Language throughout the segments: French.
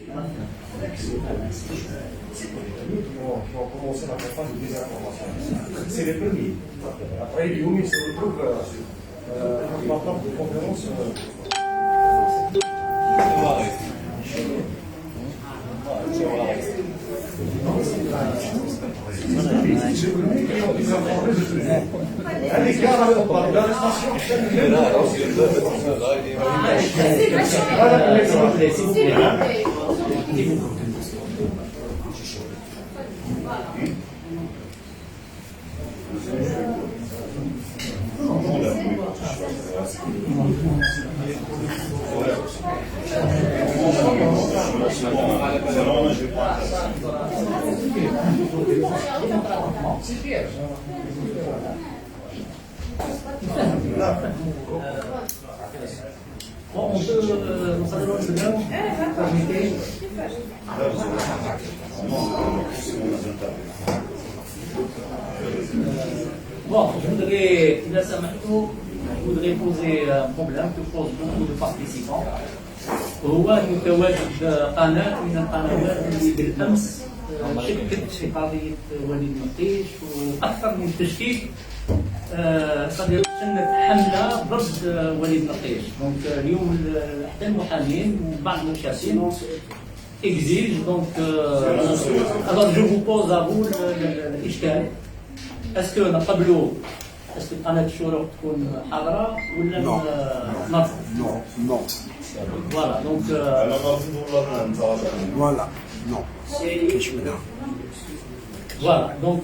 qui ont commencé la campagne de désinformation. C'est les premiers. Après, Youmi se retrouve en table de conférence. Bon, on peut s'adresser au second, permettez. Bon, je voudrais poser un problème que posent beaucoup de participants. هو المتواجد قناة من القنوات اللي بالامس شككت في قضيه وليد مقيش واكثر من تشكيك قد شنت حمله ضد وليد مقيش. دونك اليوم حتى المحامين وبعض المشاهدين exige donc alors je vous pose à vous الاشكال est-ce que نقبلوا est-ce que قناه الشروق تكون حاضره ولا نرفض؟ Non. Voilà, donc. Voilà, non. Voilà, donc.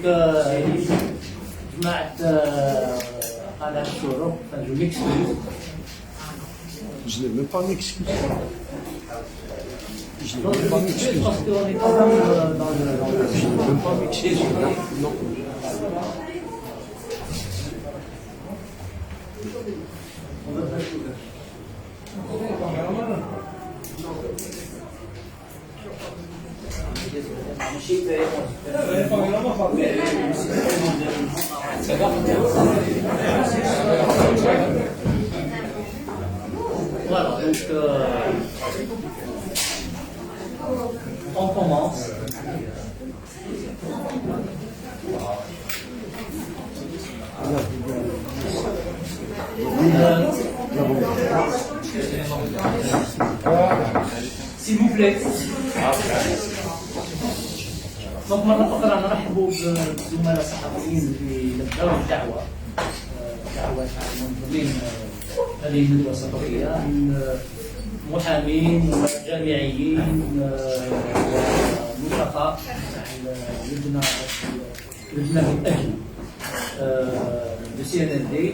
قناة الشروق, je m'excuse. Je n'ai même pas m'excuse. Je n'ai Donc, même pas m'excuse. parce qu'on est quand même dans le. Je n'ai même pas m'excuse. Non. Voilà, donc on commence. S'il vous plaît. Donc مرة أخرى نرحب بالزملاء الصحفيين اللي بدأوا الدعوة منظمين هذه الندوة الصحفية من محامين وجامعيين ونشطاء لجنة الأجنة لسي ان ال دي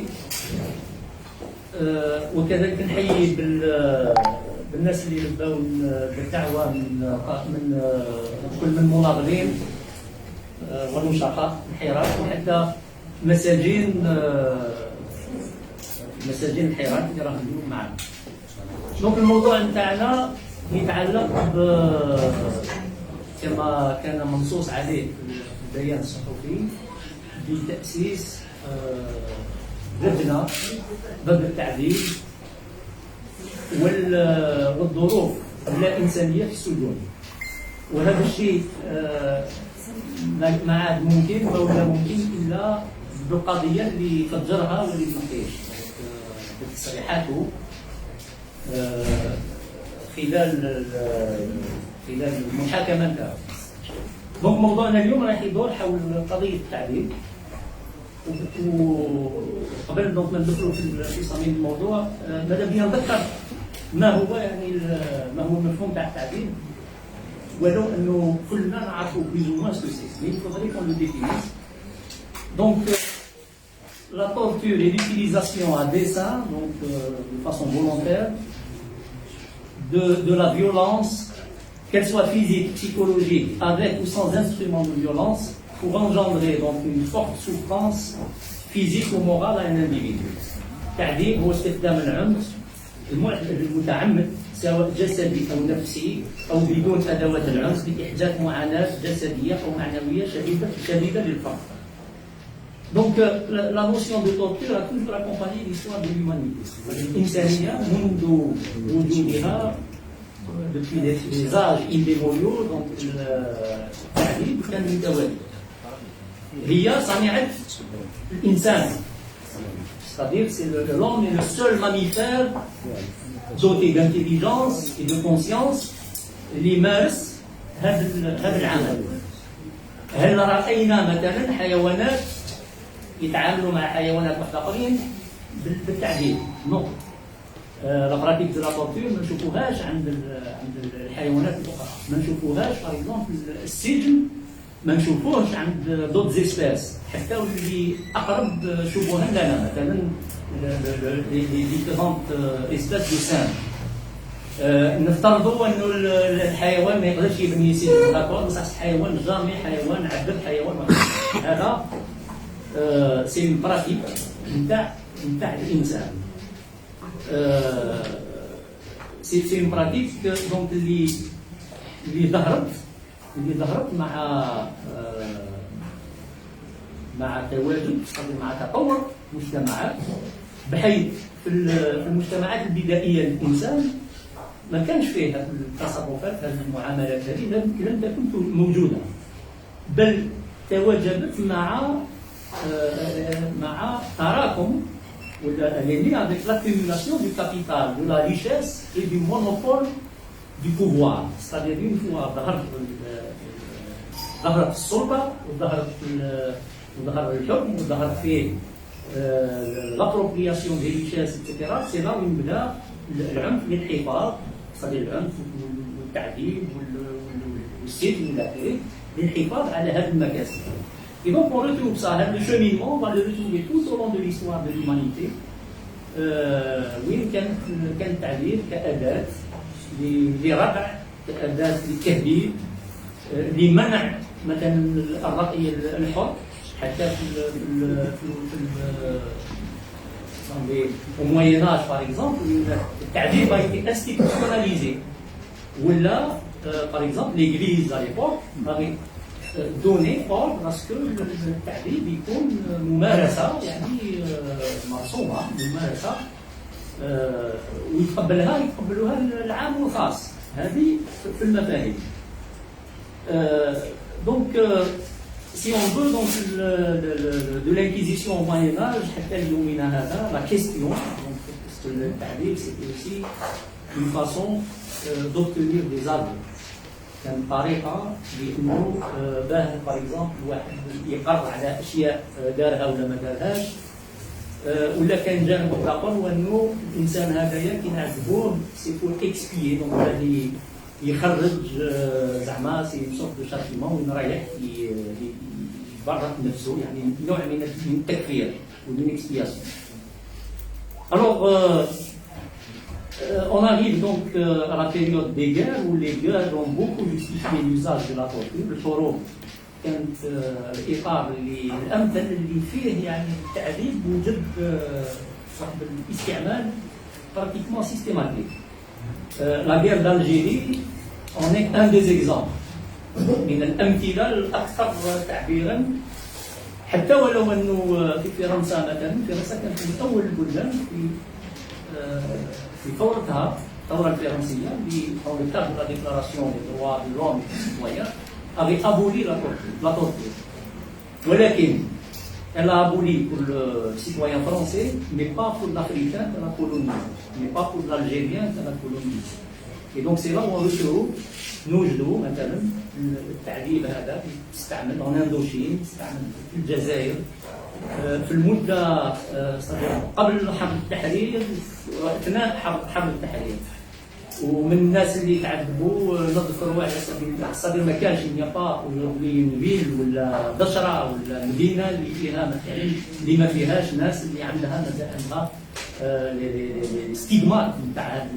وكذلك نحيي بالناس اللي بداوا بالدعوه من كل من المناضلين والنشطاء الحراك وحتى مساجين الحراك اللي راهم اليوم معنا. دونك الموضوع نتاعنا يتعلق كما كان منصوص عليه في البيان الصحفي بتاسيس لجنه ضد التعذيب والظروف اللا انسانيه في السجون. وهذا الشيء ما عاد ممكن ولا ممكن الا بالقضيه اللي فجرها وليد مقيش بتصريحاته خلال المحاكمه نتاعو. دونك موضوعنا اليوم راح يدور حول قضيه التعذيب. وقبل ما ندخلوا في صميم الموضوع ماذا بينا نذكر ما هو المفهوم تاع التعذيب ولو انه كلنا نعرفوا بليز او موان سو سي مي فودري كون لو ديفينيس. دونك la torture et l'utilisation à dessein, donc de façon volontaire, de la violence, qu'elle soit physique, psychologique, avec ou sans instrument de violence, pour engendrer donc une forte souffrance physique ou morale à un individu. التعذيب هو استخدام العنف المتعمد سواء جسدي او نفسي او بدون ادوات العنف لاحداث معاناه جسديه او معنويه شديده للفرد. Donc la notion de torture a toujours accompagné l'histoire de l'humanité. الإنسانية منذ وجودها depuis les âges immémoriaux donc التعذيب كان متواجد. هي صنيعة الإنسان. C'est-à-dire que l'homme est le seul mammifère doté d'intelligence et de conscience اللي يمارس هذا العمل. هل رأينا مثلا حيوانات يتعاملوا مع حيوانات آخرين بالتعذيب؟ نو. لا براتيك دو لا تورتور ما نشوفوهاش عند الحيوانات الاخرى، ما نشوفوهاش باغ اكزومبل السجن ما نشوفوهش عند دوت زيسباس، حتى واللي اقرب شبهه لنا مثلا لي ديفيرونت اسباس دو سان. نفترضوا انه الحيوان ما يقدرش يبني سجن داكور، بصح الحيوان جامي حيوان عذب حيوان هذا سي اون براتيك نتاع الانسان. سي اون براتيك دونك اللي ظهرت مع تواجد مع تطور مجتمعات، بحيث في المجتمعات البدائيه للانسان ما كانش فيه هذه التصرفات هذه المعاملات هذه لم تكن موجوده، بل تواجدت مع تراكم elle est née avec l'accumulation du capital, de la richesse et du monopole du pouvoir. C'est-à-dire une fois ظهرت السلطة وظهر الحكم وظهر فيه l'appropriation des richesses etc. C'est là où يبدا العنف للحفاظ، c'est-à-dire العنف والتعذيب والسجن والى اخره للحفاظ على هذه المكاسب. Et donc on retrouve ça, le cheminement, on va le retrouver tout au long de l'histoire de l'humanité. وين كان التعذيب كأداة لردع، كأداة للتهديد، لمنع مثلا الرأي الحر، حتى au Moyen Âge par exemple التعذيب a été institutionnalisé. ولا par exemple l'Église à l'époque avait donné ordre à ce que التعذيب يكون ممارسة يعني مرسومة ممارسة ويتقبلوها العام والخاص. هذه في المفاهيم. Donc si on veut donc de l'inquisition au Moyen Âge حتى اليومنا هذا la question donc parce que le تعذيب c'était aussi une façon d'obtenir des aveux. كان طريقة بأنه باه باغ اكزومبل واحد يقر على أشياء دارها ولا ما دارهاش، ولا كان جانب آخر هو أنه الإنسان هذايا كي نعذبوه سي بور اكسبيي، دونك غادي يخرج زعما سي سورت دو شارتيمون وين رايح يبرك نفسه، يعني نوع من التكفير ومن اكسبياسيون. Alors on arrive donc à la période des guerres où les guerres ont beaucoup justifié l'usage de la torture. الحروب كانت الإطار الأمثل اللي فيه يعني التعذيب وجد صاحب الاستعمال pratiquement systématique. La guerre d'Algérie en est un des exemples من الأمثلة الأكثر تعبيرا، حتى ولو أنه في فرنسا مثلا، فرنسا كانت من أول البلدان في ثورتها الثورة الفرنسية dans le cadre de la déclaration des droits de l'homme et du citoyen avait aboli la torture. ولكن elle a aboli pour le citoyen français mais pas pour l'Africain de la colonie, mais pas pour l'Algérien de la colonie. Et donc c'est là où on retrouve نوجدوا مثلا التعذيب هذا يستعمل en Indochine، يستعمل في الجزائر في المدة قبل حرب التحرير وأثناء حرب التحرير. ومن الناس اللي تعذبوا نذكروا على سبيل المثال ما كانش نيابا ولا ولا دشرة ولا مدينة اللي فيها مثلا اللي ما فيهاش ناس اللي عندها الستيغمات نتاع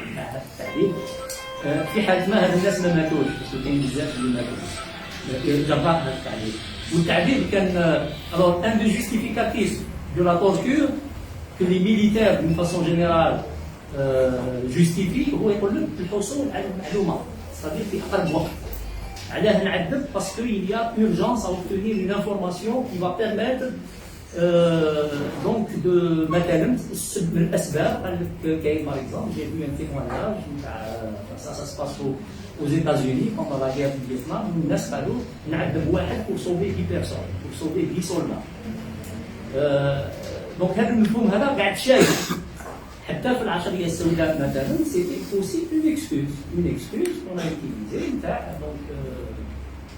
التعذيب. في حالة ما هاد الناس ما ماتوش، بس كاين بزاف اللي ماتوش جراء هذا التعذيب. والتعذيب كان alors un des justificatifs de la torture que les militaires d'une façon générale justifient هو يقول لك الحصول على المعلومة، c'est-à-dire في أقرب وقت. علاه نعذب parce qu'il y a urgence à obtenir une information qui va permettre دونك دو مثلا من الاسباب قال لك كاين باغ اكزومبل جي فيو ان تيمواناج نتاع سا سباس aux États-Unis pendant la guerre du Vietnam الناس قالوا نعذب واحد pour sauver 10 personnes pour sauver 10 soldats. دونك هذا المفهوم هذا قاعد شايف حتى في العشريه السوداء مثلا سيتي اوسي اون اكسكوز qu'on a utilisé نتاع دونك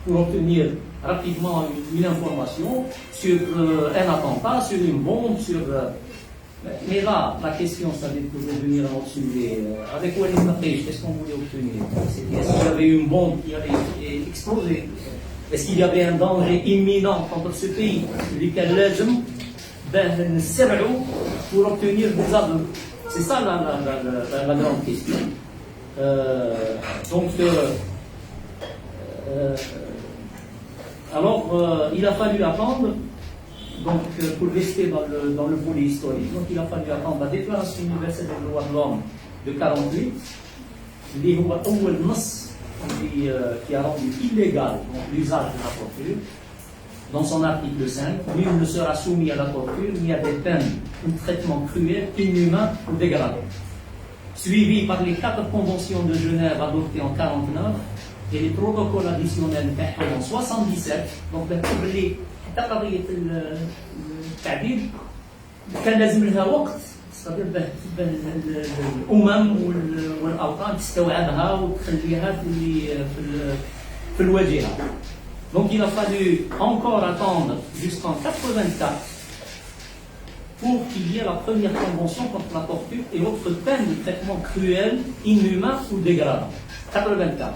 pour obtenir rapidement une information sur un attentat, sur une bombe, sur... Mais là, la question, ça veut revenir à notre sujet. Avec Walid Maqrish, qu'est-ce qu'on voulait obtenir? Est-ce qu'il y avait une bombe qui allait exploser? Est-ce qu'il y avait un danger imminent contre ce pays? Lequel لازم نسرعوا pour obtenir des aveux. C'est ça la grande question. Donc... Alors, il a fallu attendre, donc, pour rester dans le volet historique, donc il a fallu attendre la Déclaration universelle des droits de l'homme de 48, اللي هو أول نص qui a rendu illégal l'usage de la torture. Dans son article 5, nul ne sera soumis à la torture ni à des peines ou traitements cruels, inhumains ou dégradants. Suivi par les 4 conventions de Genève adoptées en 49, et les protocoles additionnels en 77. Donc اللي حتى قضيه التعذيب كان لازم لها وقت صدر الامم والاوطان تستوعبها وتخليها في الواجهه. Donc il a fallu encore attendre jusqu'en 84 pour qu'il y ait la première convention contre la torture et autres peines de traitement cruel, inhumain ou dégradant. 84.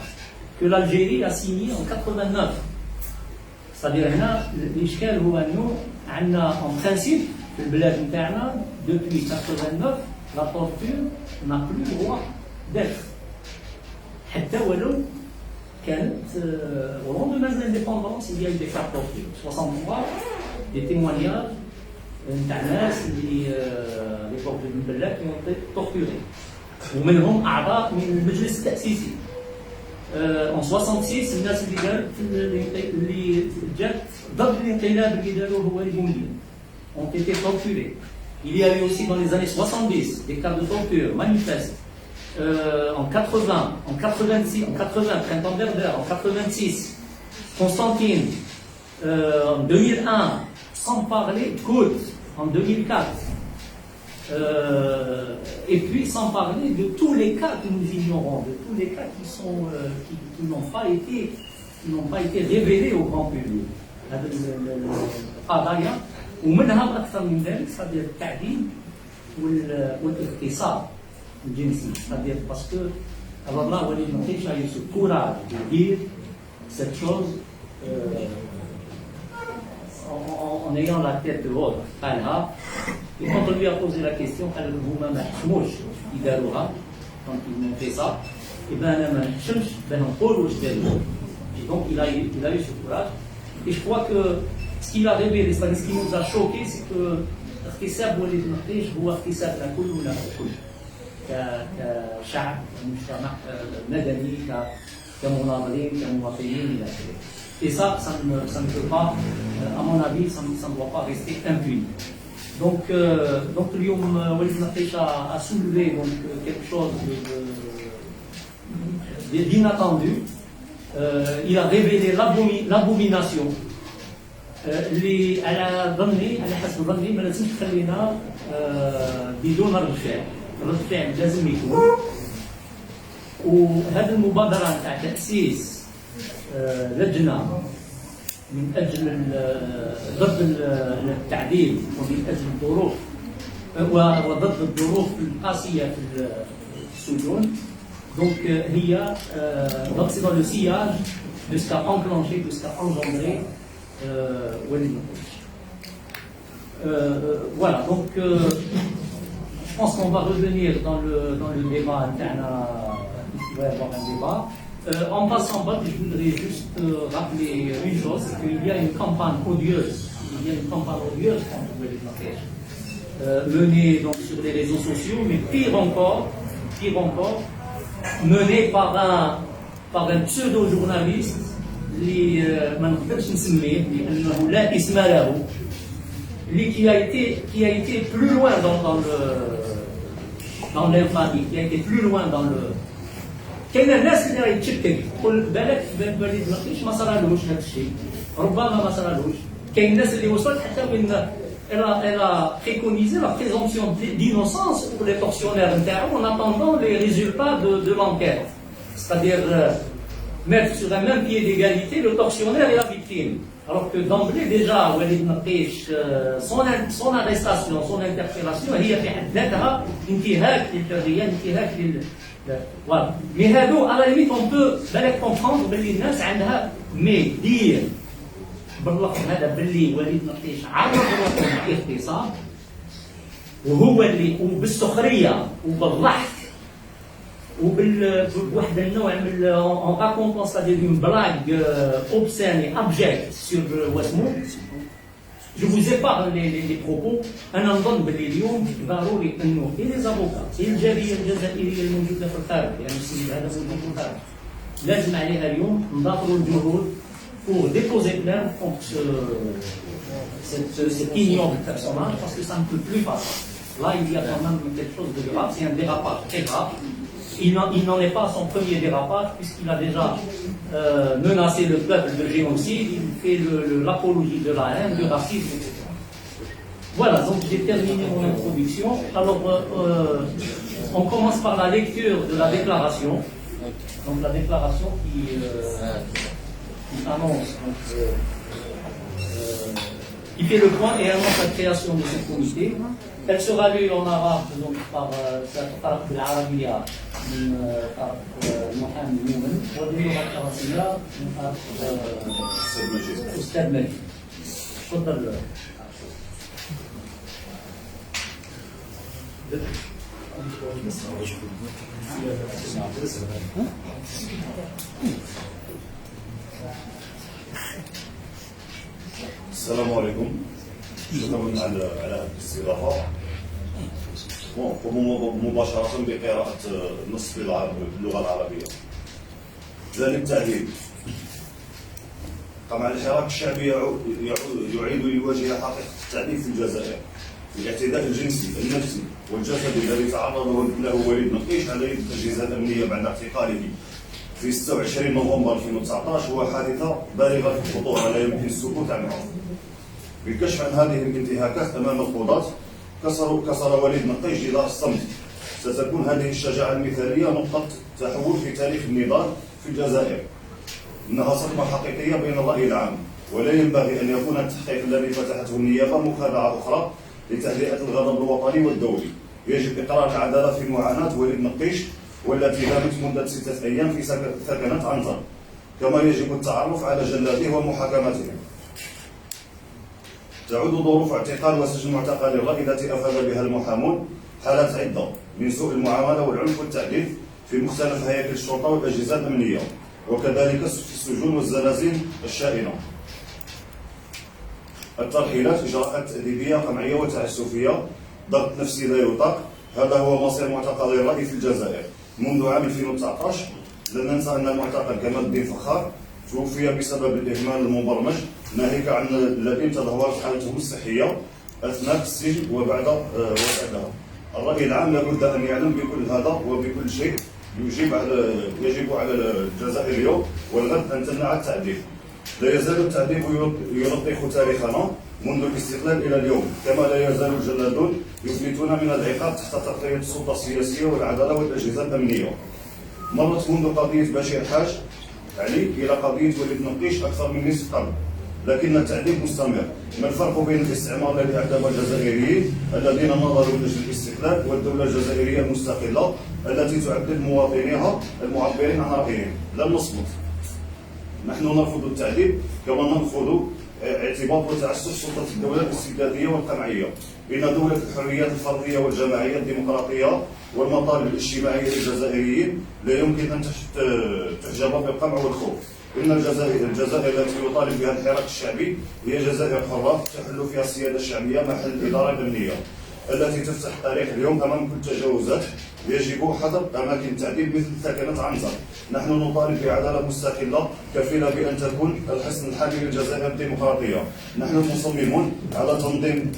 Que l'Algérie a signé en 89. C'est-à-dire هنا الإشكال هو أنه عندنا en principe في البلاد نتاعنا depuis 89 la torture n'a plus le droit d'être. حتى ولو كانت au lendemain de l'indépendance il y a eu des cas de torture. 63 des témoignages نتاع ناس اللي ليبوك المبلات qui ont été torturés ومنهم أعضاء من المجلس التأسيسي. En 66 الناس اللي جات ضد الانقلاب اللي داروه هو البومدين ont été torturés. Il y a eu aussi dans les années 70 des cas de torture manifestes. En 80, en 86, en 80, Printemps Berbère, en 86, Constantine, en 2001, sans parler de Côte, en 2004. Et puis sans parler de tous les cas que nous ignorons, de tous les cas qui n'ont pas été révélés au grand public. القضايا ومنها أكثر من ذلك c'est-à-dire التعذيب والاغتصاب الجنسي c'est-à-dire parce que alors là Walid Maqrish a eu ce courage de dire cette chose en ayant la tête haute. Et quand on lui a posé la question, vous-même, quand ils m'ont fait ça, et bien, et donc il a eu ce courage. Et je crois que ce qu'il a révélé, ce qui nous a choqué, c'est que اغتصاب وليد مقريش هو اغتصاب لكل ولا كل كشعب كمجتمع مدني كمناضلين كمواطنين الى اخره. Et ça ne peut pas, à mon avis, ça ne doit pas rester impuni. Donc اليوم وليد مقريش a soulevé donc quelque chose d'inattendu. Il a révélé l'abomination اللي على حسب ظني ما لازمش تخلينا بدون رد فعل. رد فعل لازم يكون. وهذه المبادرة تاع تأسيس لجنة من أجل ضد التعذيب ومن أجل الظروف وضد الظروف القاسية في السجون. Donc هي c'est dans le sillage de ce qu'a enclenché, de ce qu'a engendré Walid Maqrish. Voilà, donc je pense qu'on va revenir dans le débat interne. Il va y avoir un débat. En passant, je voudrais juste rappeler une chose, c'est qu'il y a une campagne odieuse. Il y a une campagne odieuse contre Walid Maqrish, menée donc sur les réseaux sociaux, mais pire encore, menée par un pseudo-journaliste اللي ما نقدرش نسميه لانه لا اسم له qui a été plus loin dans l'infamie, qui a été plus loin dans le. كاين الناس اللي راهي تشكك تقول بالك وليد المقيش ما صرالوش هذا الشيء، ربما ما صرالوش. كاين الناس اللي وصلت حتى وين elle a préconisé la présomption d'innocence pour les tortionnaires en attendant les résultats de l'enquête. C'est-à-dire mettre sur un même pied d'égalité le tortionnaire et la victime. Alors que d'emblée déjà Walid Naqeish son arrestation, son interpellation هي في حد ذاتها انتهاك للحريه، انتهاك voilà. Mais هادو à la limite on peut بالك comprendre باللي الناس عندها مي دير باللفظ هذا باللي وليد نقيش عرض روحه باغتصاب وهو اللي وبالسخريه وبالضحك وبواحد النوع من اون راكونتون ستادير اون بلاغ اوبسين ابجيكت سور واسمو. جو فوز ايبارن لي بروبو. انا نظن باللي اليوم ضروري انه لي زافوكا الجاليه الجزائريه الموجوده في الخارج، يعني السيد هذا موجود في الخارج، لازم عليها اليوم نضافروا الجهود pour déposer plainte contre cet ignoble personnage, parce que ça ne peut plus passer. Là, il y a quand même quelque chose de grave, c'est un dérapage très grave. Il n'en est pas à son premier dérapage, puisqu'il a déjà menacé le peuple de génocide, il fait l'apologie de la haine, du racisme, etc. Voilà, donc j'ai terminé mon introduction. Alors, on commence par la lecture de la déclaration. Donc la déclaration qui annonce, qui fait le point et annonce la création de ce comité. Elle sera lue en arabe donc par الطرف بالعربية من طرف المحامي مؤمن، واللغة الفرنسية من طرف الأستاذ مجيد. تفضل. السلام عليكم. شكرا على هذه الاستضافه. نقوم مباشره بقراءه النص باللغه العربيه. ذلك التعديل قام على الحراك الشعبي يعيد لوجه حقيقه التعديل في الجزائر. الاعتداء الجنسي النفسي والجسدي الذي تعرض له وليد نقيش على يد التجهيزات الامنيه بعد اعتقاله في 26 نوفمبر 2019 هو حادثه بالغه في الخطوره لا يمكن السكوت عنها. بالكشف عن هذه الانتهاكات امام القضاة كسر وليد نقيش جدار الصمت. ستكون هذه الشجاعه المثاليه نقطه تحول في تاريخ النضال في الجزائر. انها صدمه حقيقيه بين الراي العام، ولا ينبغي ان يكون التحقيق الذي فتحته النيابه مخادعه اخرى لتهدئه الغضب الوطني والدولي. يجب اقرار العداله في معاناه وليد نقيش والتي دامت مده 6 ايام في سكنه عنتر، كما يجب التعرف على جلاده ومحاكمتهم. تعود ظروف اعتقال وسجن معتقل الرأي التي افاد بها المحامون حالات عده من سوء المعامله والعنف والتعذيب في مختلف هياكل الشرطه والاجهزه الامنيه، وكذلك في السجون والزنازين الشائنه. الترحيلات، اجراءات تاديبيه قمعيه وتعسفيه، ضغط نفسي لا يطاق. هذا هو مصير معتقلي الرأي في الجزائر منذ عام 2019. لا ننسى ان المعتقل كمال الدين فخار توفي بسبب الاهمال المبرمج، ناهيك عن الذين تدهورت حالتهم الصحيه اثناء السجن وبعدها. الرأي العام لابد ان يعلم بكل هذا وبكل شيء. يجب على الجزائر والغد ان تمنع التعذيب. لا يزال التعذيب يلطخ تاريخنا منذ الاستقلال الى اليوم، كما لا يزال الجلادون يفلتون من العقاب تحت تغطيه السلطه السياسيه والعداله والاجهزه الامنيه. مرت منذ قضيه بشير حاج علي الى قضيه وليد نقيش اكثر من نصف قرن، لكن التعذيب مستمر. ما الفرق بين الاستعمار الذي اعدم الجزائريين الذين نظروا لاجل الاستقلال والدوله الجزائريه المستقله التي تعذب مواطنيها المعبرين عن رايهم؟ لن نصمت. نحن نرفض التعذيب كما نرفض اعتباط وتعسف سلطه الدوله الاستبداديه والقمعيه. ان دوله الحريات الفرديه والجماعيه الديمقراطيه والمطالب الاجتماعيه للجزائريين لا يمكن ان تحجب بالقمع والخوف. ان الجزائر التي يطالب بها الحراك الشعبي هي جزائر حره تحل فيها السياده الشعبيه محل الاداره الامنيه، التي تفتح الطريق اليوم امام كل التجاوزات يجب حظر أماكن التعذيب مثل ثكنة عنزة. نحن نطالب بعدالة مستقلة كفيلة بأن تكون الحصن الحامي للجزائر الديمقراطية. نحن مصممون على تنظيم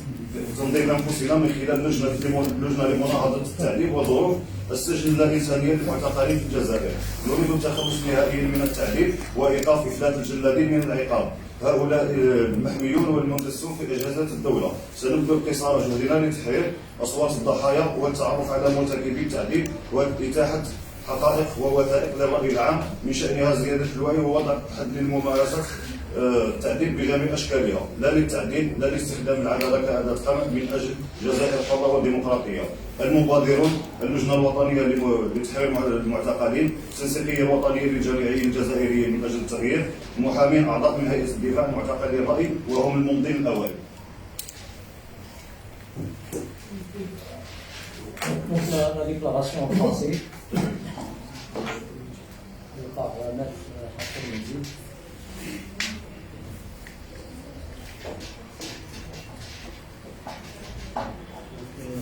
أنفسنا من خلال لجنة لمناهضة التعذيب وظروف السجن اللا-إنسانية للمعتقلين في الجزائر. نريد التخلص نهائيا من التعذيب وإيقاف إفلات الجلادين من العقاب. هؤلاء المحميون والمنتسبون في إجهزة الدولة. سنبذل قصارى جهدنا لتحرير أصوات الضحايا والتعرف على مرتكبي التعذيب وإتاحة حقائق ووثائق للرأي العام من شأنها زيادة الوعي ووضع حد للممارسة التعذيب بجميع أشكالها، لا للتعديل لا لاستخدام العدالة كأداة قمع من أجل جزائر حرة وديمقراطية. المبادرون اللجنة الوطنية لتحرير المعتقلين، التنسيقية الوطنية للجمعيين الجزائريين من أجل التغيير، محامين أعضاء من هيئة الدفاع عن معتقلي الرأي وهم الممضين الأوائل. Donc la déclaration en français par Maître Hassan Menzil.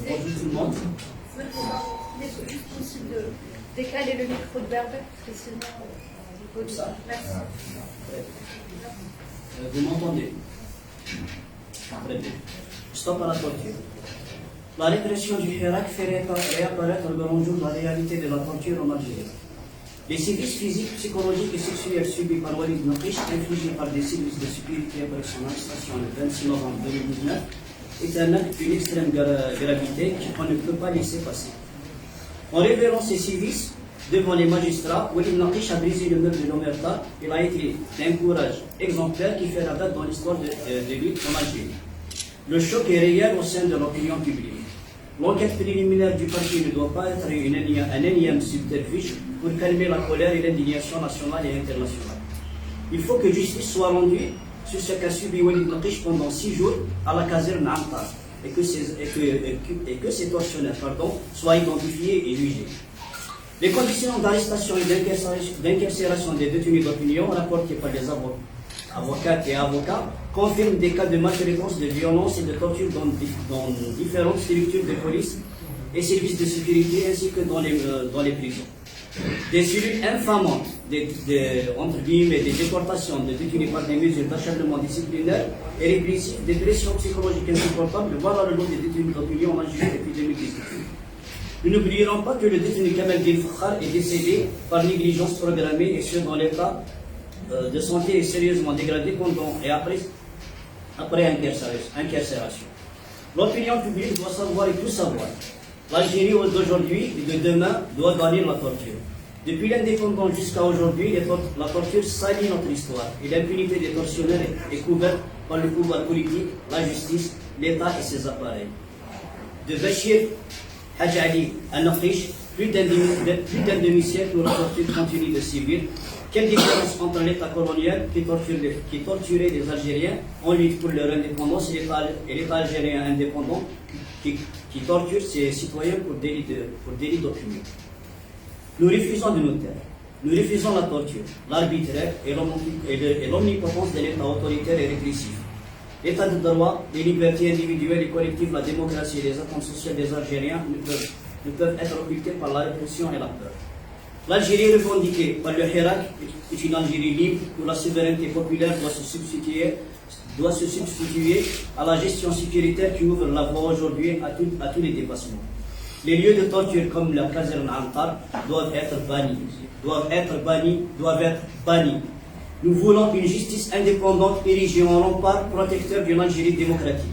Bonjour tout le monde. Est-ce juste possible de décaler le micro de Berbère parce que sinon Comme ça. Merci. Vous m'entendez? Très bien. Stop à la torture. La répression du Hirak fait réapparaître le grand jour de la réalité de la torture en Algérie. Les sévices physiques, psychologiques et sexuels subis par Walid Naqish, infligés par des services de sécurité après son arrestation le 26 novembre 2019, est un acte d'une extrême gravité qu'on ne peut pas laisser passer. En révélant ces sévices devant les magistrats, Walid Naqish a brisé le mur de l'Omerta. Il a été d'un courage exemplaire qui fait la date dans l'histoire de lutte en Algérie. Le choc est réel au sein de l'opinion publique. L'enquête préliminaire du parti ne doit pas être un énième subterfuge pour calmer la colère et l'indignation nationale et internationale. Il faut que justice soit rendue sur ce qu'a subi Walid Naqish pendant 6 jours à la caserne Antar et que ces tortionnaires soient identifiés et jugés. Les conditions d'arrestation et d'incarcération des détenus d'opinion rapportées par les avocats et avocats confirment des cas de maltraitance, de violence et de torture dans différentes structures de police et services de sécurité ainsi que dans les prisons. Des cellules infamantes, entre guillemets, des déportations de détenus par des mesures d'acharnement disciplinaire et répressif, des pressions psychologiques insupportables, voilà le lot des détenus d'opinion en Algérie depuis 2018. Nous n'oublierons pas que le détenu Kamel Din Fakhar est décédé par négligence programmée et ce dans l'état de santé est sérieusement dégradé pendant et après incarcération. L'opinion publique doit savoir et tout savoir. L'Algérie d'aujourd'hui et de demain doit bannir la torture. Depuis l'indépendance jusqu'à aujourd'hui, la torture salit notre histoire et l'impunité des tortionnaires est couverte par le pouvoir politique, la justice, l'État et ses appareils. De Bachir Hadj Ali à Naqish, plus d'un demi-siècle où la torture continue de sévir. Quelle différence entre l'État colonial qui torturait les Algériens en lutte pour leur indépendance et l'État algérien indépendant qui torture ses citoyens pour délit d'opinion. Nous refusons de nous taire. Nous refusons la torture, l'arbitraire et l'omnipotence de l'État autoritaire et répressif. L'État de droit, les libertés individuelles et collectives, la démocratie et les attentes sociales des Algériens ne peuvent être occultées par la répression et la peur. L'Algérie revendiquée par le Hirak est une Algérie libre où la souveraineté populaire doit se substituer à la gestion sécuritaire qui ouvre la voie aujourd'hui à tous les dépassements. Les lieux de torture comme la caserne Antar doivent être bannis. Nous voulons une justice indépendante érigée en rempart protecteur d'une Algérie démocratique.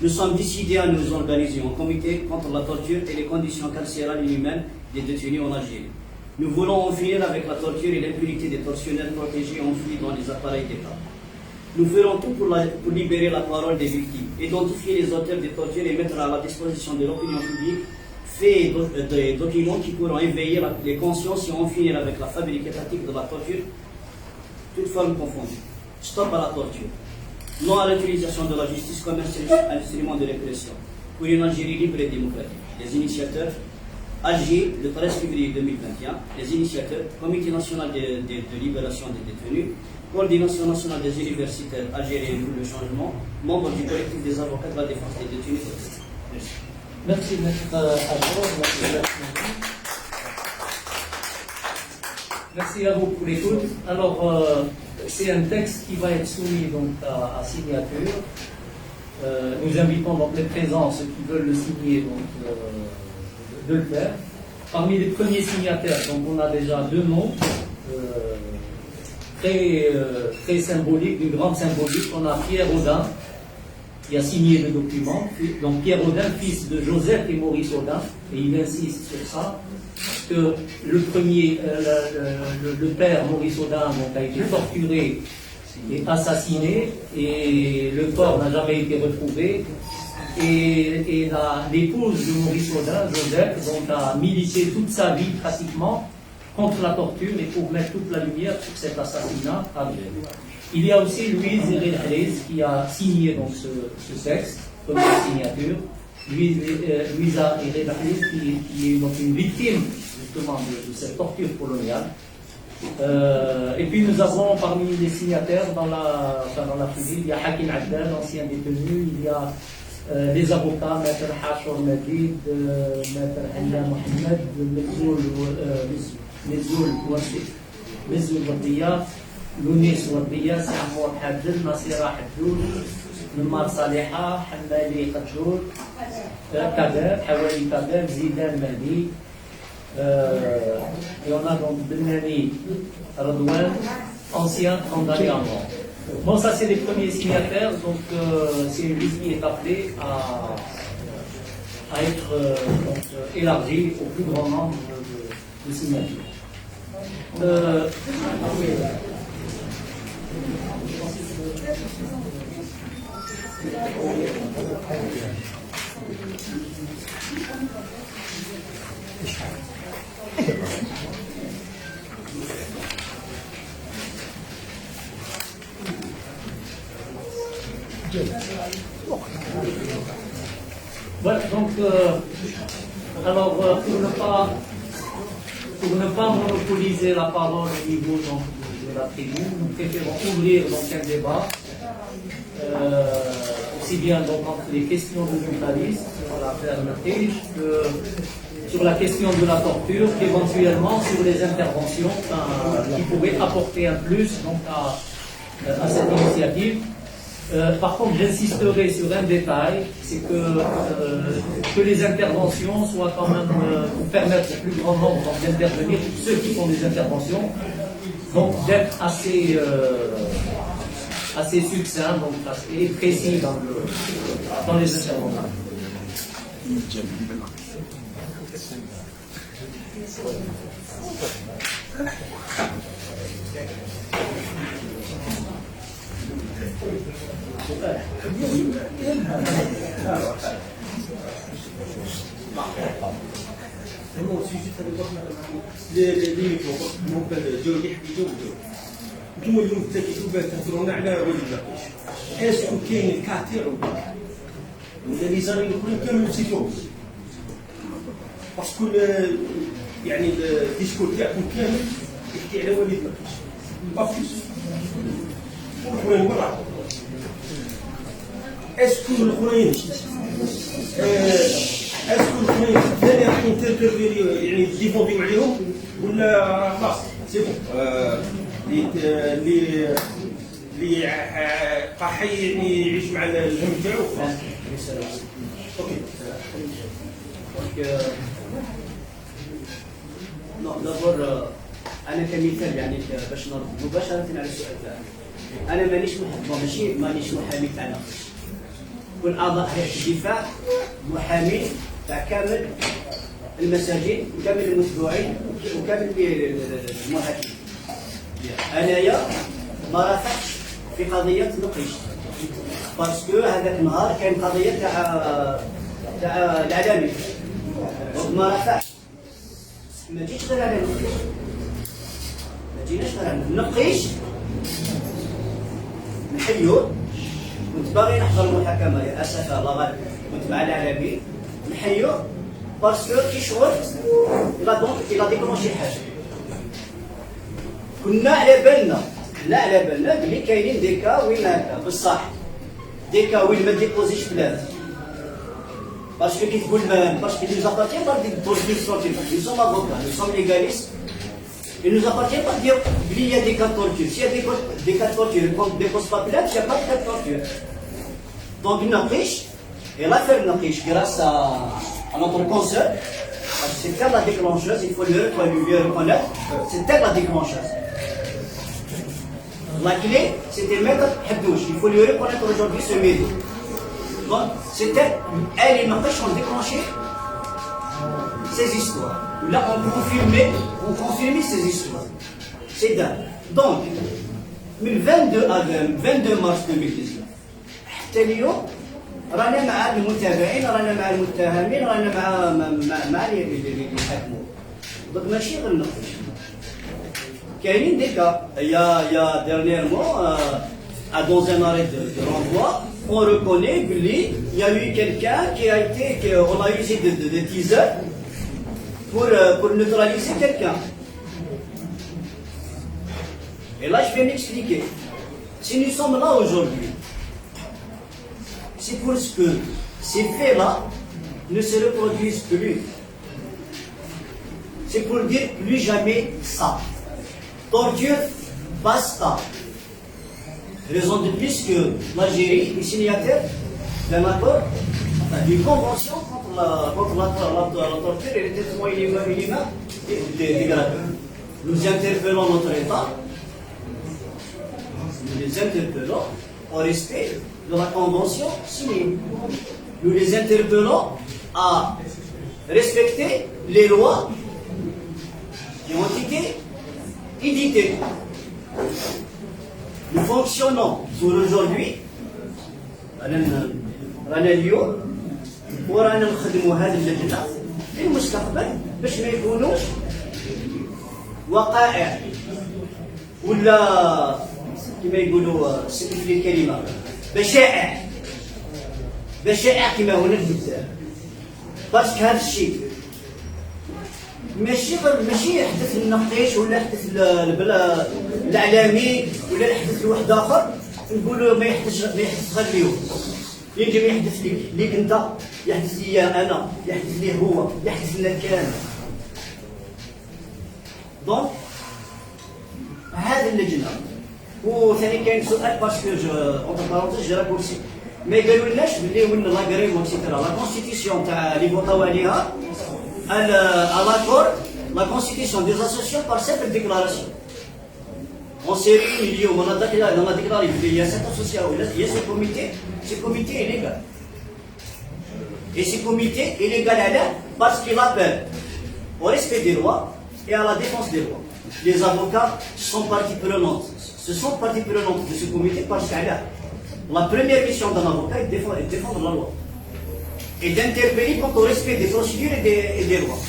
Nous sommes décidés à nous organiser en comité contre la torture et les conditions carcérales inhumaines des détenus en Algérie. Nous voulons en finir avec la torture et l'impunité des tortionnaires protégés enfouis dans les appareils d'État. Nous ferons tout pour libérer la parole des victimes, identifier les auteurs des tortures et mettre à la disposition de l'opinion publique faits et documents qui pourront éveiller les consciences et en finir avec la fabrique étatique de la torture, toutes formes confondues. Stop à la torture. Non à l'utilisation de la justice comme instrument de répression pour une Algérie libre et démocratique. Les initiateurs Alger, le 13 février 2021, les initiateurs, Comité national de libération des détenus, Coordination nationale des universitaires algériens pour le changement, membres du collectif des avocats de la défense des détenus. Merci. Merci Maître Achour, merci à vous pour l'écoute. Alors, c'est un texte qui va être soumis donc à signature. Nous invitons donc les présents, ceux qui veulent le signer, donc, de le faire. Parmi les premiers signataires, donc on a déjà deux noms très symboliques, d'une grande symbolique. On a Pierre Audin, qui a signé le document. Donc Pierre Audin, fils de Joseph et Maurice Audin, et il insiste sur ça, que le premier, le père Maurice Audin donc, a été torturé et assassiné, et le corps n'a jamais été retrouvé. Et l'épouse de Maurice Audin, Joseph, donc, a milité toute sa vie pratiquement contre la torture et pour mettre toute la lumière sur cet assassinat. Il y a aussi Louise Herrera qui a signé donc, ce texte, première signature. Louisa Herrera qui est donc une victime justement de cette torture coloniale. Et puis nous avons parmi les signataires dans la foulée, il y a Hakim Abdel, ancien détenu, il y a les avocats, Maître Hachor Madid, Maître Hanna Mohamed, Mezoul Wardiya, Lounis Wardiya, Samour Hadjel, Nasira Hadjoul, Noumar Saliha, Hamali Hadjoul, Kader, Hawali Kader, Zidan Mahdi. Et on a donc Benani Radouane, ancien condamné à mort. Bon, ça c'est les premiers signataires, donc c'est une liste qui est appelée à être élargie au plus grand nombre de signatures. Voilà, donc, alors, pour ne pas monopoliser la parole au niveau donc, de la tribune, nous préférons ouvrir donc, un débat, aussi bien donc, entre les questions de journalistes sur l'affaire Matej que sur la question de la torture, qu'éventuellement sur les interventions qui pourraient apporter un plus donc, à cette initiative. Par contre, j'insisterai sur un détail, c'est que les interventions soient quand même pour permettre au plus grand nombre d'intervenir, ceux qui font des interventions, donc d'être assez succincts et précis dans les interventions. ممكن جوجي حكيتو نتوما اليوم تاكيتو باش تهضرونا على وليد النقيش اسكو كاين الكاتير ولا لي زاني الاخرين كامل نسيتوهم باسكو يعني الديسكور تاعكم كامل يحكي على وليد النقيش بافيس والاخرين برا اسكو الاخرين اسكو الاخرين ثاني راح ينترفيريو يعني ديفونديو عليهم ولا خلاص سي بون اللي قاحي يعني يعيش مع الهم تاعو اوكي دابور انا كمثال يعني باش نرد مباشره على السؤال تاعك انا مانيش محامي تاع نقيش كل اعضاء هيئه الدفاع محامي تاع كامل المساجين وكامل المتبوعين وكامل المهاجمين. انايا ما رافعتش في قضيه نقيش باسكو هذاك النهار كان قضيه تاع العلامي ما رافعش ما جيتش غير على نقيش ما جيناش غير على نقيش نحيو كنت باغي نحضر المحاكمه يا اسف الله غالب كنت مع العلامي نحيو باسكو كي شغل الى ديكلونشي حاجه كنا على بالنا بلي كاينين ديكا وين هكا بصح ديكا وين ما ديبوزيش بلاد Parce que qu'il nous appartient pas de torture scientifique. Nous sommes avocats, nous sommes légalistes. Il ne nous appartient pas de dire qu'il y a des cas de torture. S'il y a des cas de torture, quand on ne dépose pas plainte, il n'y a pas de cas de torture. Donc Naqish, et l'affaire Naqish, grâce à notre consoeur, c'est elle la déclencheuse, il faut le reconnaître, c'est elle la déclencheuse. La clé, c'était Maître Haddouche, il faut lui reconnaître aujourd'hui ce mérite. Donc, c'était elle et Naqish ont déclenché ces histoires. Là, on confirme ces histoires. C'est dingue. Donc, le 22 mars 2019, حتى اليوم رانا مع المتابعين، رانا مع المتهمين، رانا مع اللي يحكموا. donc ماشي غير نقش. كاينين دي كا يا dernièrement dans un arrêt de renvoi, on reconnaît qu'il y a eu quelqu'un on a usé de teasers pour neutraliser quelqu'un. Et là, je vais m'expliquer. Si nous sommes là aujourd'hui, c'est parce que ces faits-là ne se reproduisent plus. C'est pour dire plus jamais ça. Torture, basta. Raison de plus que l'Algérie est signataire d'un accord, d'une convention contre la torture et les traitements inhumains et dégradants. Nous interpellons notre État, nous les interpellons au respect de la convention signée. Nous les interpellons à respecter les lois qui ont été éditées. Nous fonctionnons pour aujourd'hui. رانا اليوم ورانا نخدموا هذه اللجنه في المستقبل باش ما يكونوش وقائع ولا كما يقولوا سلف لي الكلمه بشائع كما هنا بزاف. باسكو هذا الشيء ماشي يحدث للنقيش ولا يحدث الاعلامي ولا يحدث لواحد اخر نقولوا ما يحدث غير اليوم. يمكن يحدث ليك انت، يحدث لي انا، يحدث ليه هو، يحدث لنا الكلام. دونك هذه اللجنه. وثاني كاين سؤال باسكو اونتر بارونتيز جا كرسي ما قالوا لناش بلي وين لاغريم اكسيتيرا. لا كونستيتيسيون تاع اللي فوطاو عليها l'accord, la constitution des associations par cette déclaration. On s'est réunis, on a déclaré qu'il y a cette association, il y a ce comité est légal. Et ce comité est légal parce qu'il appelle au respect des lois et à la défense des lois. Les avocats sont partie prenante. Ce sont partie prenante de ce comité parce que la première mission d'un avocat est de défendre la loi. Et d'interpeller quant au respect des procédures et des lois.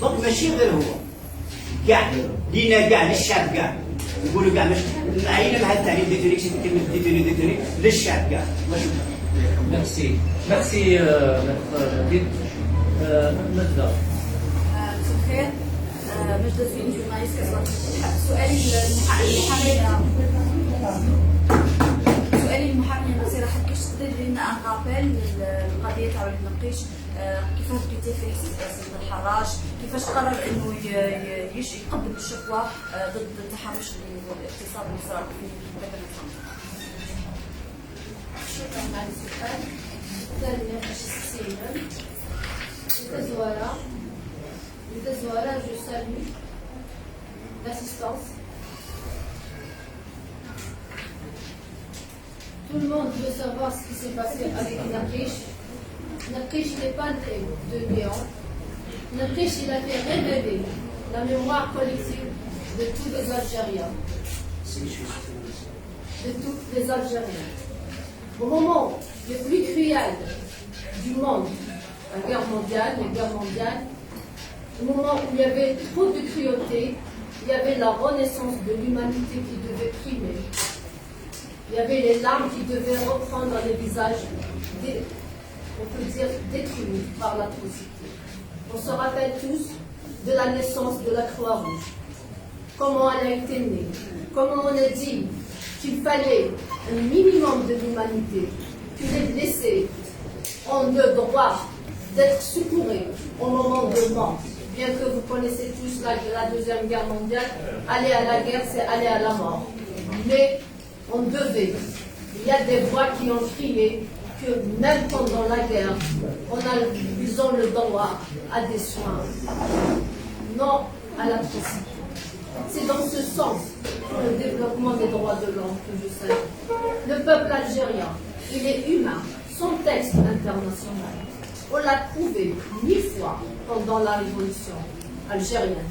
Donc ماشي غير هو كاع لينا كاع للشعب كاع نقولوا كاع ماشي نعينا مع التعليم ديتوني كلمه ديتوني للشعب كاع. ميرسي ميرسي نبدا. مساء الخير، مجد الزين جورناليست. سؤالي المحامي نصير حكيش تقدر لنا ان رابيل للقضيه تاع النقيش، كيفاش بديتي في سيد الحراج، كيفاش قرر انه يقدم الشكوى ضد التحرش والاغتصاب اللي صار في مدينه طنجة؟ شكرا على السؤال. ثانيا شخصيا لتزوارا je salue l'assistance. Tout le monde veut savoir ce qui s'est passé avec Naqish. Naqish n'est pas né de néant. Naqish, il a fait révéler la mémoire collective de tous les Algériens. De tous les Algériens. Au moment le plus cruel du monde, la guerre mondiale, au moment où il y avait trop de cruauté, il y avait la renaissance de l'humanité qui devait primer. Il y avait les larmes qui devaient reprendre les visages, on peut dire, détruits par l'atrocité. On se rappelle tous de la naissance de la Croix-Rouge. Comment elle a été née. Comment on a dit qu'il fallait un minimum de l'humanité, que les blessés ont le droit d'être secourus au moment de mort. Bien que vous connaissez tous la Deuxième Guerre mondiale, aller à la guerre, c'est aller à la mort. Mais on devait. Il y a des voix qui ont crié que même pendant la guerre, ils ont le droit à des soins, non à l'atrocité. C'est dans ce sens pour le développement des droits de l'homme que je salue. Le peuple algérien, il est humain, son texte international. On l'a prouvé 1000 fois pendant la révolution algérienne.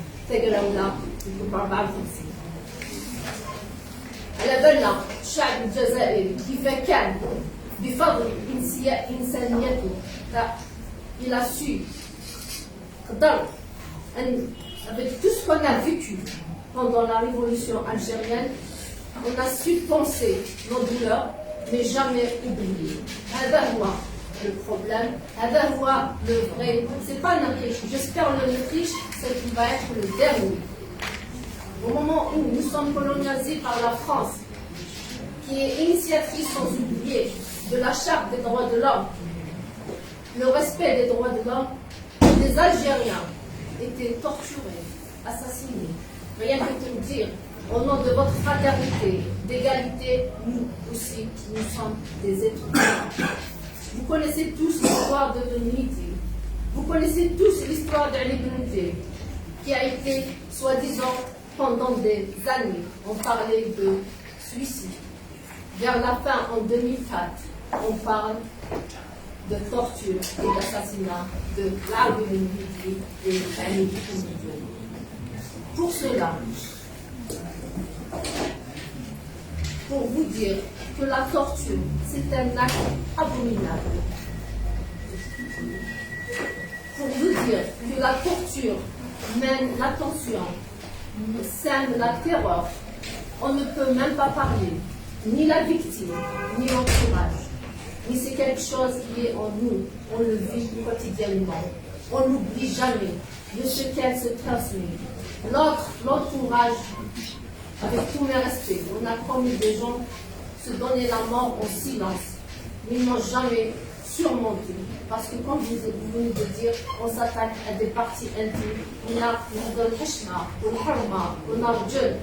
على بالنا الشعب الجزائري كيف كان بفضل إنسانيته il a su avec tout ce qu'on a vécu pendant la révolution algérienne, on a su penser nos douleurs mais jamais oublier. هذا هو le problème, هذا هو le vrai, c'est pas l'Autriche, j'espère l'Autriche, c'est qui va être le dernier. Au moment où nous sommes colonisés par la France, qui est initiatrice sans oublier de la Charte des droits de l'homme, le respect des droits de l'homme, les Algériens étaient torturés, assassinés. Rien que pour dire, au nom de votre fraternité, d'égalité, nous aussi, nous sommes des êtres humains. Vous connaissez tous l'histoire de l'unité. Vous connaissez tous l'histoire de l'unité, qui a été, soi-disant, pendant des années, on parlait de suicide. Vers la fin, en 2004, on parle de torture et d'assassinat de l'Arménie et de l'Arménie. Pour cela, pour vous dire que la torture, c'est un acte abominable. Pour vous dire que la torture mène la tension, sème la terreur, on ne peut même pas parler, ni la victime, ni l'entourage. Mais c'est quelque chose qui est en nous, on le vit quotidiennement. On n'oublie jamais de ce qu'elle se transmet. L'entourage, avec tous mes respects, on a connu des gens se donner la mort en silence, mais ils n'ont jamais surmonté. Parce que comme vous venez de dire, on s'attaque à des parties intimes. On a le hashma, le harma, on a le jeune,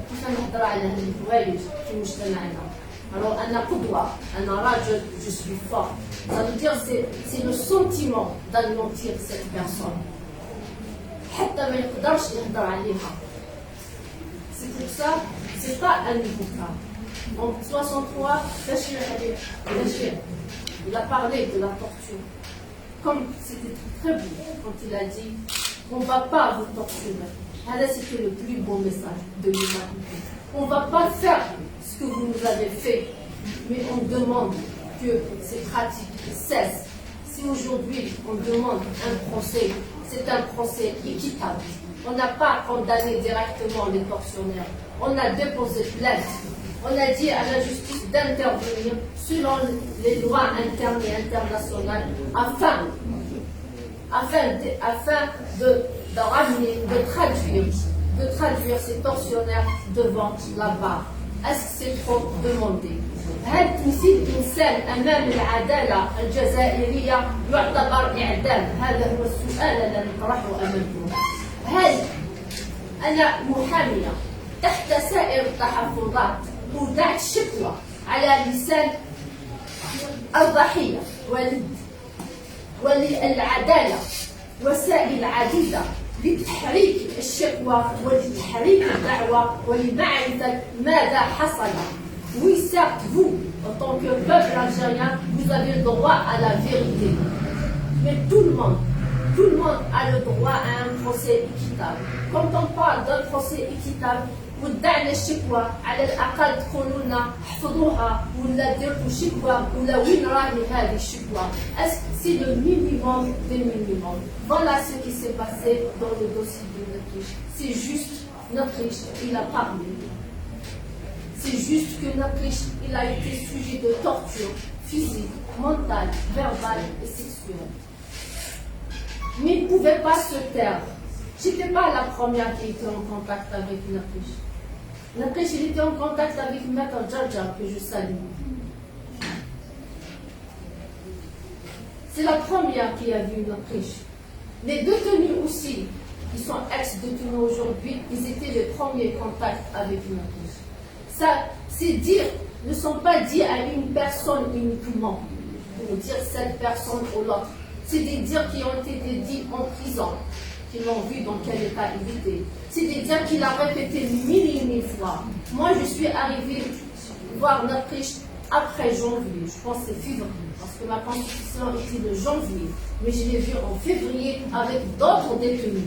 alors, je suis fort. Ça veut dire que c'est le sentiment d'anéantir cette personne. C'est pour ça, c'est pas un nouveau cas. En 63, Bachir, il a parlé de la torture. Comme c'était très beau quand il a dit on ne va pas vous torturer. Alors, c'était le plus beau message de l'humanité. On ne va pas faire ce que vous nous avez fait, mais on demande que ces pratiques cessent. Si aujourd'hui on demande un procès, c'est un procès équitable. On n'a pas condamné directement les tortionnaires. On a déposé plainte. On a dit à la justice d'intervenir selon les lois internes et internationales afin de traduire ces tortionnaires devant la barre. Est-ce que c'est trop demandé؟ هل تمثيل الإنسان أمام العدالة الجزائرية يعتبر إعدام؟ هذا هو السؤال الذي نطرحه أمامكم. هل أنا محامية تحت سائر التحفظات أودعت شكوى على لسان الضحية وللعدالة وسائل عديدة لتحريك الشكوى ولتحريك الدعوة ولمعرفة ماذا حصل. Oui, certes, vous, en tant que peuple algérien, vous avez le droit à la vérité. Mais tout le monde a le droit à un procès équitable. Quand on parle d'un procès équitable, ودعنا الشكوى على الأقل تقولوا لنا احفظوها ولا ديروا شكوى ولا وين راهي هذه الشكوى. C'est le minimum des minimums. Voilà ce qui s'est passé dans le dossier de l'Autriche. C'est juste l'Autriche, il a parlé. C'est juste que l'Autriche, il a été sujet de torture physique, mentale, verbale et sexuelle. Mais il ne pouvait pas se taire. Je n'étais pas la première qui était en contact avec l'Autriche. L'Autriche, il était en contact avec Maître Djadja, que je salue. C'est la première qui a vu une Autriche. Les détenus aussi, qui sont ex-détenus aujourd'hui, ils étaient les premiers contacts avec une Autriche. Ça, c'est dire, ne sont pas dits à une personne uniquement, pour dire cette personne ou l'autre. C'est des dires qui ont été dits en prison, qui l'ont vu dans quel état il était. C'est des dires qu'il a répété mille et mille fois. Moi, je suis arrivée voir l'Autriche après janvier, je pense que c'est février, parce que ma constitution était de janvier, mais je l'ai vu en février avec d'autres détenus.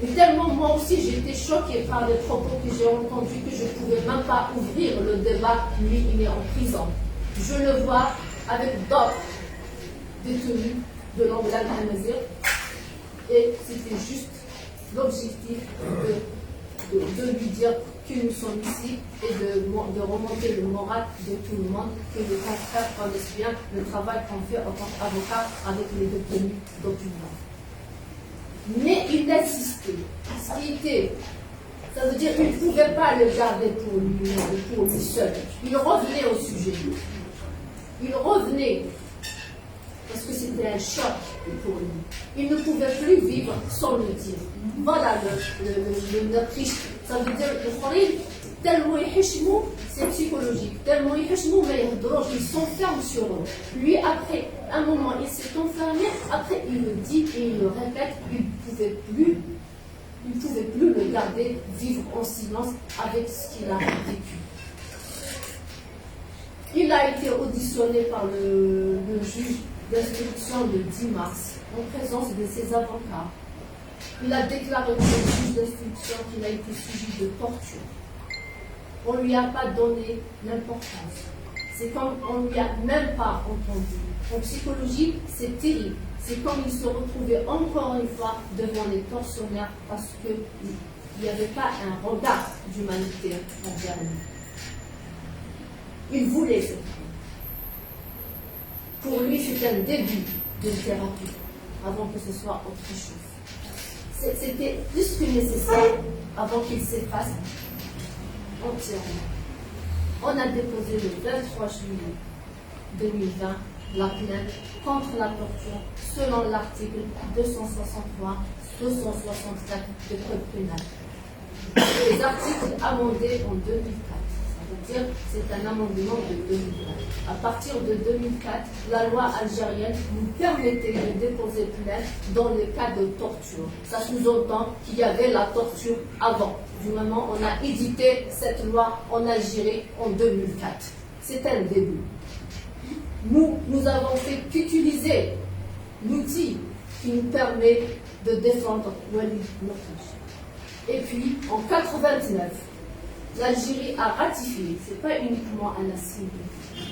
Mais tellement moi aussi j'étais choquée par les propos que j'ai entendus que je ne pouvais même pas ouvrir le débat, lui il est en prison. Je le vois avec d'autres détenus de l'Anglade Hamazir et c'était juste l'objectif de lui dire que nous sommes ici et de remonter le moral de tout le monde, que les confrères connaissent bien le travail qu'on fait en tant qu'avocat avec les détenus d'opinion. Mais il insistait. Ce qui était, ça veut dire qu'il ne pouvait pas le garder pour lui seul. Il revenait au sujet. Il revenait parce que c'était un choc pour lui. Il ne pouvait plus vivre sans le dire. Voilà le triste. Ça veut dire le Khalil, tellement il c'est psychologique. Tellement il ils s'enferment sur eux. Lui, après un moment, il s'est enfermé. Après, il le dit et il le répète. Il ne pouvait plus le garder vivre en silence avec ce qu'il a vécu. Il a été auditionné par le juge d'instruction le 10 mars en présence de ses avocats. Il a déclaré au juge d'instruction qu'il a été sujet de torture. On ne lui a pas donné l'importance. C'est comme on ne lui a même pas entendu. En psychologie, c'est terrible. C'est comme il se retrouvait encore une fois devant les tortionnaires parce qu'il n'y avait pas un regard d'humanité envers lui. Il voulait cette vie. Pour lui, c'était un début de thérapie avant que ce soit autre chose. C'était plus que nécessaire avant qu'il s'efface entièrement. On a déposé le 23 juillet 2020 la plainte contre la torture selon l'article 263-264 du Code pénal. Les articles amendés en 2004. Ça veut dire c'est un amendement de 2004. À partir de 2004, la loi algérienne nous permettait de déposer plainte dans le cas de torture. Ça sous-entend qu'il y avait la torture avant. Du moment où on a édité cette loi en Algérie en 2004. C'est un début. Nous avons fait qu'utiliser l'outil qui nous permet de défendre Walid Mourtouch. Et puis, en 1989, l'Algérie a ratifié, ce n'est pas uniquement un assigne,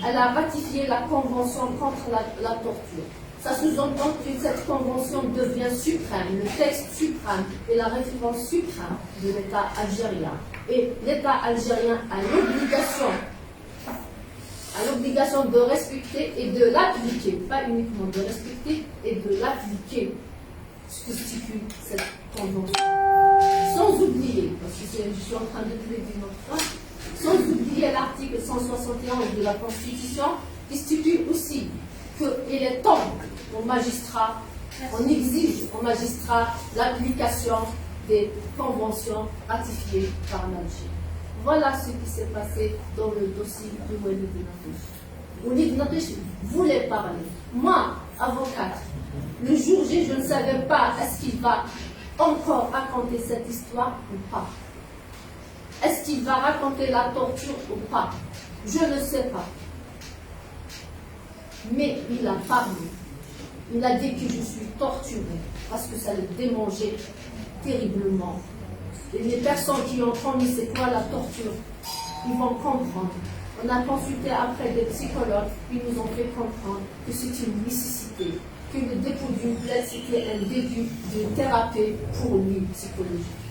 elle a ratifié la convention contre la torture. Ça sous-entend que cette convention devient suprême, le texte suprême et la référence suprême de l'État algérien. Et l'État algérien a l'obligation de respecter et de l'appliquer, pas uniquement de respecter et de l'appliquer, ce que stipule cette convention. Sans oublier, parce que je suis en train de plaider notre fois, sans oublier l'article 171 de la Constitution qui stipule aussi qu'il est temps aux magistrats, on exige aux magistrats l'application des conventions ratifiées par l'Algérie. Voilà ce qui s'est passé dans le dossier de Walid Mourtouch. Walid Mourtouch voulait parler. Moi, avocate, le jour J, je ne savais pas est-ce qu'il va encore raconter cette histoire ou pas. Est-ce qu'il va raconter la torture ou pas? Je ne sais pas. Mais il a parlé. Il a dit que je suis torturée parce que ça le démangeait terriblement. Et les personnes qui ont commis c'est quoi la torture, ils vont comprendre. On a consulté après des psychologues, ils nous ont fait comprendre que c'est une nécessité, que le dépôt d'une plainte c'était un début de thérapie pour lui psychologique.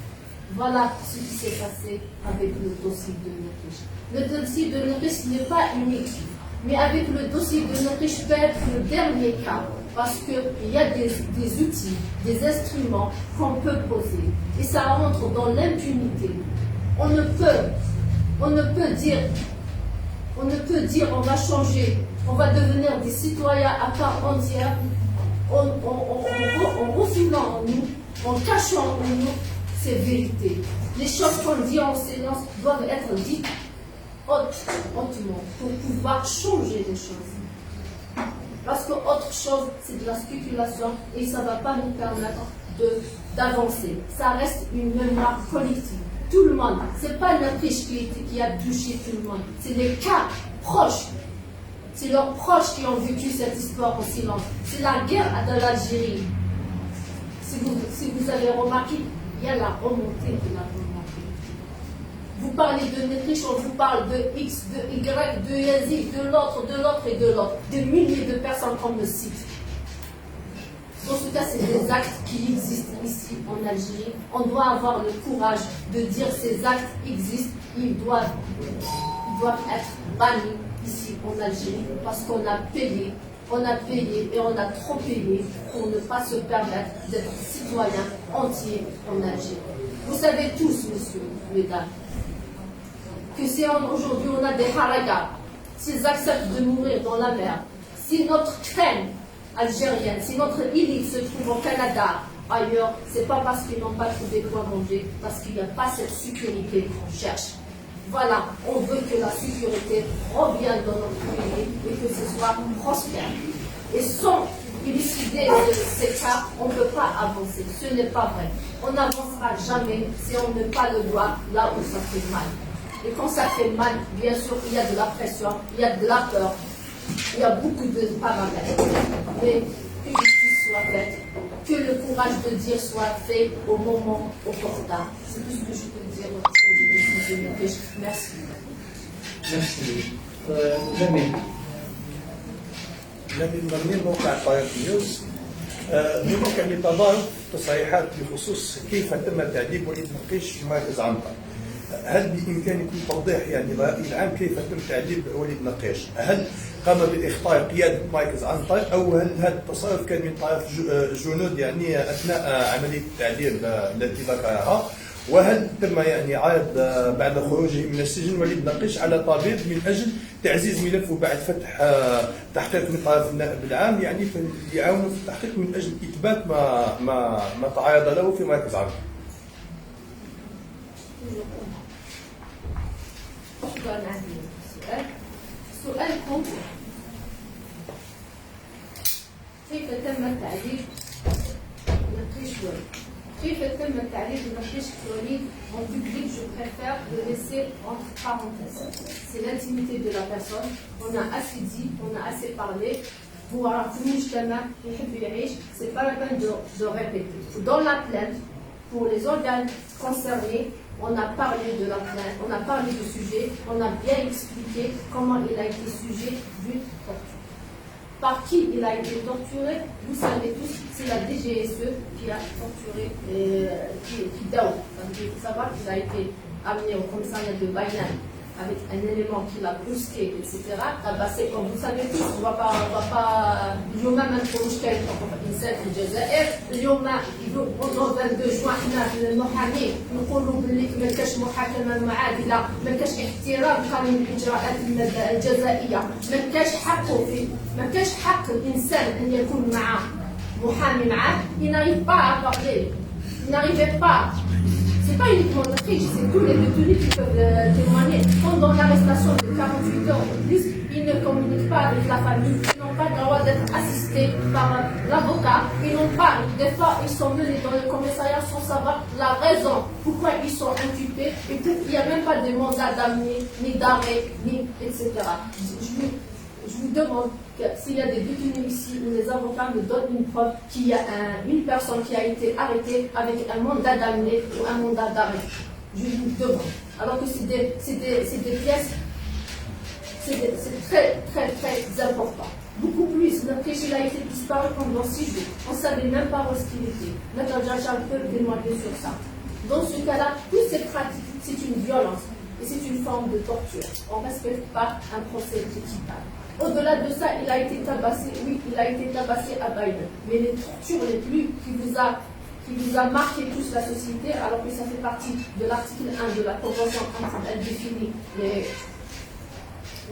Voilà ce qui s'est passé avec le dossier de Mourtouch. Le dossier de Mourtouch n'est pas unique, mais avec le dossier de Mourtouch peut être le dernier cas. Parce qu'il y a des outils, des instruments qu'on peut poser. Et ça rentre dans l'impunité. On ne peut dire On ne peut dire on va changer, on va devenir des citoyens à part entière en refoulant en nous, en cachant en nous ces vérités. Les choses qu'on dit en silence doivent être dites hautement pour pouvoir changer les choses. Parce que autre chose, c'est de la spéculation et ça ne va pas nous permettre d'avancer. Ça reste une mémoire collective. Tout le monde, ce n'est pas l'Autriche qui a touché tout le monde, c'est les cas proches. C'est leurs proches qui ont vécu cette histoire en silence. C'est la guerre de l'Algérie. Si vous avez remarqué, il y a la remontée de la remontée. Vous parlez de l'Autriche, on vous parle de X, de Y, de Yazid, de l'autre et de l'autre. Des milliers de personnes qu'on me cite. En tout cas, c'est des actes qui existent ici en Algérie. On doit avoir le courage de dire ces actes existent. Ils doivent être bannis ici en Algérie parce qu'on a payé et on a trop payé pour ne pas se permettre d'être citoyens entiers en Algérie. Vous savez tous, messieurs, mesdames, que si aujourd'hui on a des haragas, s'ils acceptent de mourir dans la mer, si notre crème algérienne, si notre île se trouve au Canada, ailleurs, c'est pas parce qu'ils n'ont pas trouvé quoi manger, parce qu'il n'y a pas cette sécurité qu'on cherche. Voilà, on veut que la sécurité revienne dans notre pays et que ce soit prospère. Et sans élucider ces cas, on ne peut pas avancer. Ce n'est pas vrai. On n'avancera jamais si on ne met pas le doigt là où ça fait mal. Et quand ça fait mal, bien sûr, il y a de la pression, il y a de la peur, il y a beaucoup de paramètres. Mais que justice soit faite, que le courage de dire soit fait au moment opportun. C'est tout ce que je peux dire aujourd'hui. Merci. Merci. Jamil. الذي من موقع طائر نيوز هناك يعني تضارب تصريحات بخصوص كيف تم تعذيب وليد نقيش في مركز عنتر. هل بامكانكم توضيح يعني الراي العام كيف تم تعذيب وليد نقيش؟ هل قام باخطاء قياده مركز عنتر او هل هذا التصرف كان من طرف جنود يعني اثناء عمليه التعذيب التي ذكرها؟ وهل تم يعني عرض بعد خروجه من السجن وليد نقيش على طبيب من اجل تعزيز ملفه بعد فتح تحقيق من طرف النائب العام يعني يعاونه في التحقيق من اجل اثبات ما تعرض له في مركز عنتر؟ شكرا على السؤال. سؤالكم كيف تم التعذيب نقيش وليد؟ كيف تم التعذيب نقيش وليد en public? Je préfère le laisser entre parenthèses. C'est l'intimité de la personne. On a assez dit, on a assez parlé. Pour c'est pas la peine de répéter. Dans la plainte, pour les organes concernés, on a parlé de la plainte, on a parlé du sujet, on a bien expliqué comment il a été sujet d'une torture. Par qui il a été torturé? Vous savez tous, c'est la DGSE qui a torturé, qui il faut savoir qu'il a été amené au commissariat de Baynan avec un élément qui l'a brusqué, etc. tabassé, comme vous savez tous, on va pas اليوم ما نقولوش كاين حقوق الانسان في الجزائر. اليوم pendant 22 جوان حنا المحامين نقولوا باللي ما كاش محاكمه معادله، ما كاش احترام قانون الاجراءات الجزائيه، ما كاش حق الانسان ان يكون مع محامي معاه. Il n'arrive pas à parler, il n'arrivait pas. C'est pas uniquement l'Autriche, c'est tous les détenus qui peuvent témoigner. Pendant l'arrestation de 48 heures ou plus, ils ne communiquent pas avec la famille, ils n'ont pas le droit d'être assistés par l'avocat, ils n'ont pas, des fois ils sont menés dans le commissariat sans savoir la raison pourquoi ils sont inculpés, et il n'y a même pas de mandat d'amener, ni d'arrêt, ni etc. Je vous demande s'il y a des détenus ici où les avocats me donnent une preuve qu'il y a une personne qui a été arrêtée avec un mandat d'amener ou un mandat d'arrêt. Je vous demande. Alors que c'est des pièces, c'est très très très important. Beaucoup plus. Notre il a été disparu pendant 6 jours. On ne savait même pas où est-ce qu'il était. Maintenant, j'arrive peut témoigner sur ça. Dans ce cas-là, toutes ces pratiques, c'est une violence et c'est une forme de torture. On ne respecte pas un procès équitable. Au-delà de ça, il a été tabassé, oui, il a été tabassé à Bayern. Mais les tortures les plus qui vous a marqué tous la société, alors que ça fait partie de l'article 1 de la Convention quand elle définit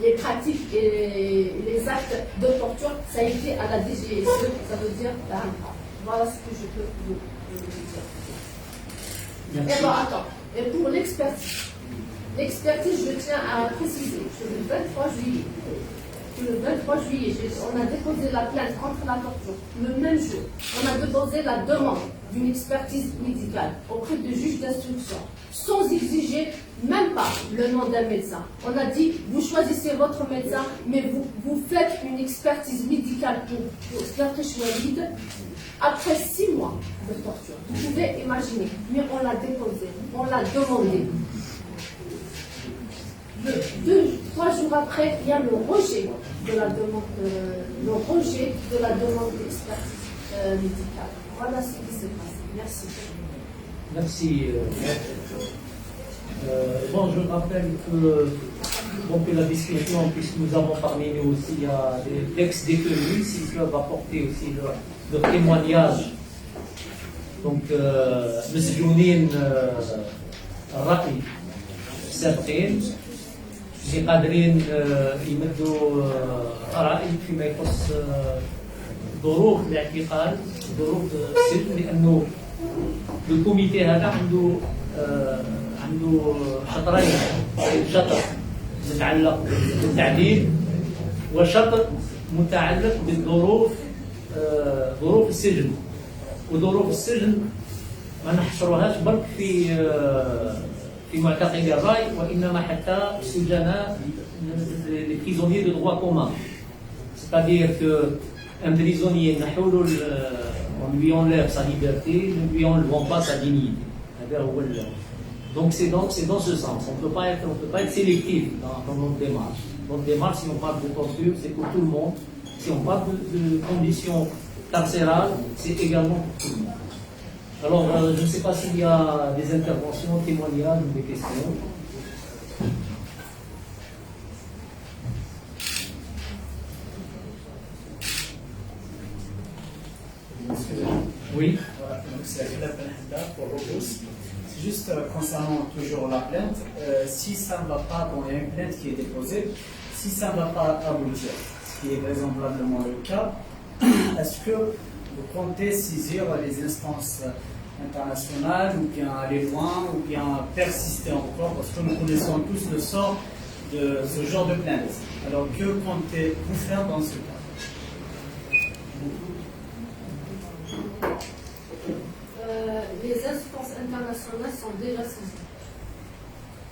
les pratiques et les actes de torture, ça a été à la DGSE, ça veut dire la HANPA. Voilà ce que je peux vous dire. Merci. Et bon, attends. Et pour l'expertise, je tiens à préciser que le 23 juillet, on a déposé la plainte contre la torture. Le même jour, on a déposé la demande d'une expertise médicale auprès du juge d'instruction, sans exiger même pas le nom d'un médecin. On a dit, vous choisissez votre médecin, mais vous faites une expertise médicale pour Starkish Walid après 6 mois de torture. Vous pouvez imaginer, mais on l'a déposé, on l'a demandé. 2-3 jours après, il y a le rejet de la demande, d'expertise médicale. Voilà ce qui s'est passé. Merci. Merci. Bon, je rappelle que la discussion, puisque nous avons parmi nous aussi, il y a des ex-détenus, s'ils peuvent apporter aussi leur témoignage. Donc, M. Jounine Rafi, certains, اللي قادرين يمدوا رأي فيما يخص ظروف الاعتقال ظروف السجن لأنه الكوميتي هذا عنده شطرين، شطر متعلق بالتعديل وشطر متعلق بالظروف ظروف السجن. وظروف السجن ما نحصروهاش برك في معتقلي الرأي وإنما حتى سجناء les prisonniers de droit commun. C'est-à-dire qu'un prisonnier on lui enlève sa liberté, nous ne lui enlevons pas sa dignité. Donc c'est dans ce sens. On ne peut pas être sélectif dans notre démarche. Notre démarche, si on parle de torture, c'est pour tout le monde. Si on parle de conditions carcérales, c'est également pour tout le monde. Alors, je ne sais pas s'il y a des interventions, témoignages ou des questions. Oui. Voilà, donc c'est la plainte pour Robus. C'est juste concernant toujours la plainte, si ça ne va pas, bon, il y a une plainte qui est déposée, si ça ne va pas aboutir, ce qui est vraisemblablement le cas, est-ce que vous comptez saisir les instances internationales ou bien aller loin ou bien persister encore, parce que nous connaissons tous le sort de ce genre de plainte. Alors que comptez-vous faire dans ce cas? Les instances internationales sont déjà saisies.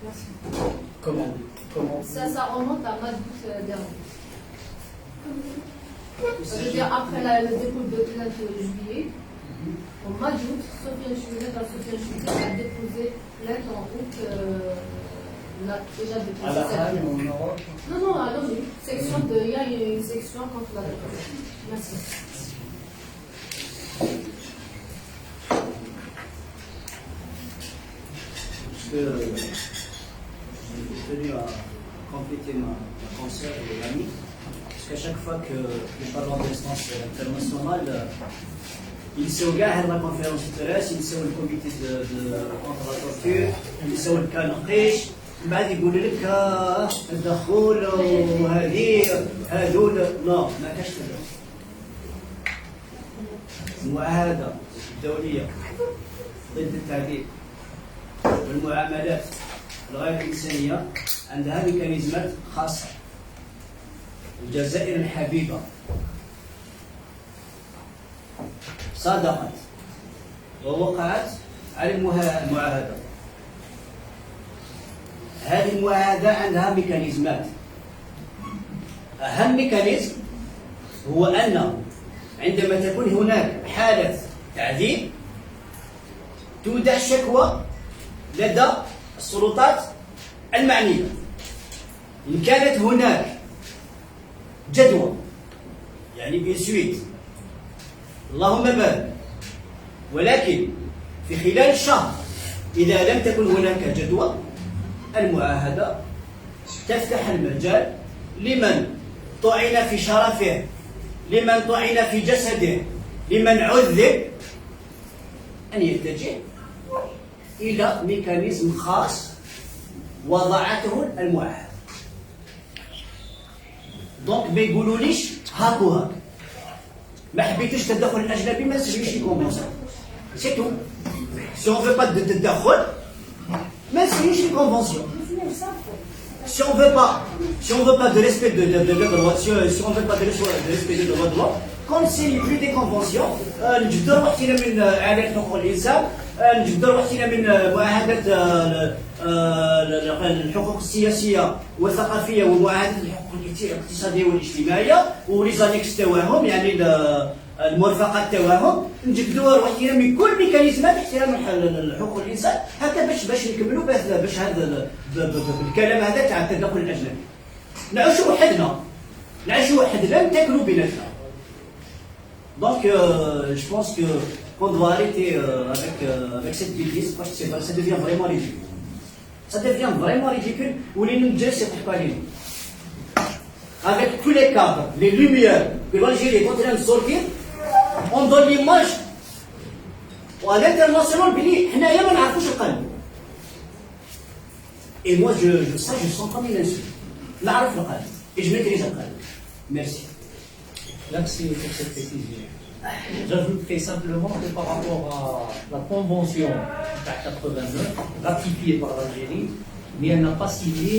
Merci. Comment Ça remonte à Madout dernier. Ça veut dire après le dépôt de plainte de juillet, au mois d'août, Sofiane Choulet a déposé plainte en août. On a déjà déposé. À la Haye ou en Europe? Non, à l'ONU. Il y a une section contre la torture. Merci. J'ai tenu à compléter ma conseil de l'ami, parce qu'à chaque fois que nous parlons d'instance internationale, ينسوا كاع هاد لا كونفيرونس ينسوا الكوميتي كونتر لا تورتور، ينسوا الكنقيش، من بعد يقول لك التدخل وهذه هذول لا ما كاش تدخل. المعاهدة الدولية ضد التعذيب والمعاملات الغير الإنسانية عندها ميكانيزمات خاصة. الجزائر الحبيبة صادقت ووقعت على المعاهدة. هذه المعاهدة عندها ميكانيزمات. أهم ميكانيزم هو أن عندما تكون هناك حالة تعذيب تودع شكوى لدى السلطات المعنية. إن كانت هناك جدوى يعني بسويت اللهم بارك، ولكن في خلال الشهر إذا لم تكن هناك جدوى المعاهدة تفتح المجال لمن طعن في شرفه، لمن طعن في جسده، لمن عذب أن يتجه إلى ميكانيزم خاص وضعته المعاهدة. دونك ما يقولوليش هاك وهاك. ما حبيتوش التدخل الاجنبي ما نسجلوش لي كونفونسيون. سي تو. سي اون فو با دو تدخل ما نسجلوش لي كونفونسيون. Si on veut pas de respect de droit, si on veut pas de respect de droit de l'homme, qu'on ne signe plus des conventions, نجبدوا وحدنا من إعادة حقوق الإنسان، نجبدوا وحدنا من معاهدة الحقوق السياسية والثقافية ومعاهدة الحقوق الاقتصادية والاجتماعية وليزانيكس تاعهم يعني المرافقات تاعهم، نجبدوا وحدنا من كل ميكانيزمات احترام حقوق الإنسان هكا باش نكملوا باش هذا بالكلام هذا تاع التدخل الأجنبي. نعيشوا وحدنا نتاكلوا بيناتنا. Donc, je pense qu'on doit arrêter avec cette bêtise parce que ça devient vraiment ridicule. Ça devient vraiment ridicule. Où les nous c'est pas les avec tous les cadres, les lumières que l'Algérie est en train de sortir, on donne l'image à l'international بلي حنايا ما نعرفوش القانون. Et moi je sens comme une insulte. نعرف القانون et je maîtrise القانون. Merci. Merci pour cette précision. J'ajouterai simplement que par rapport à la convention de 89, ratifiée par l'Algérie, mais elle n'a pas signé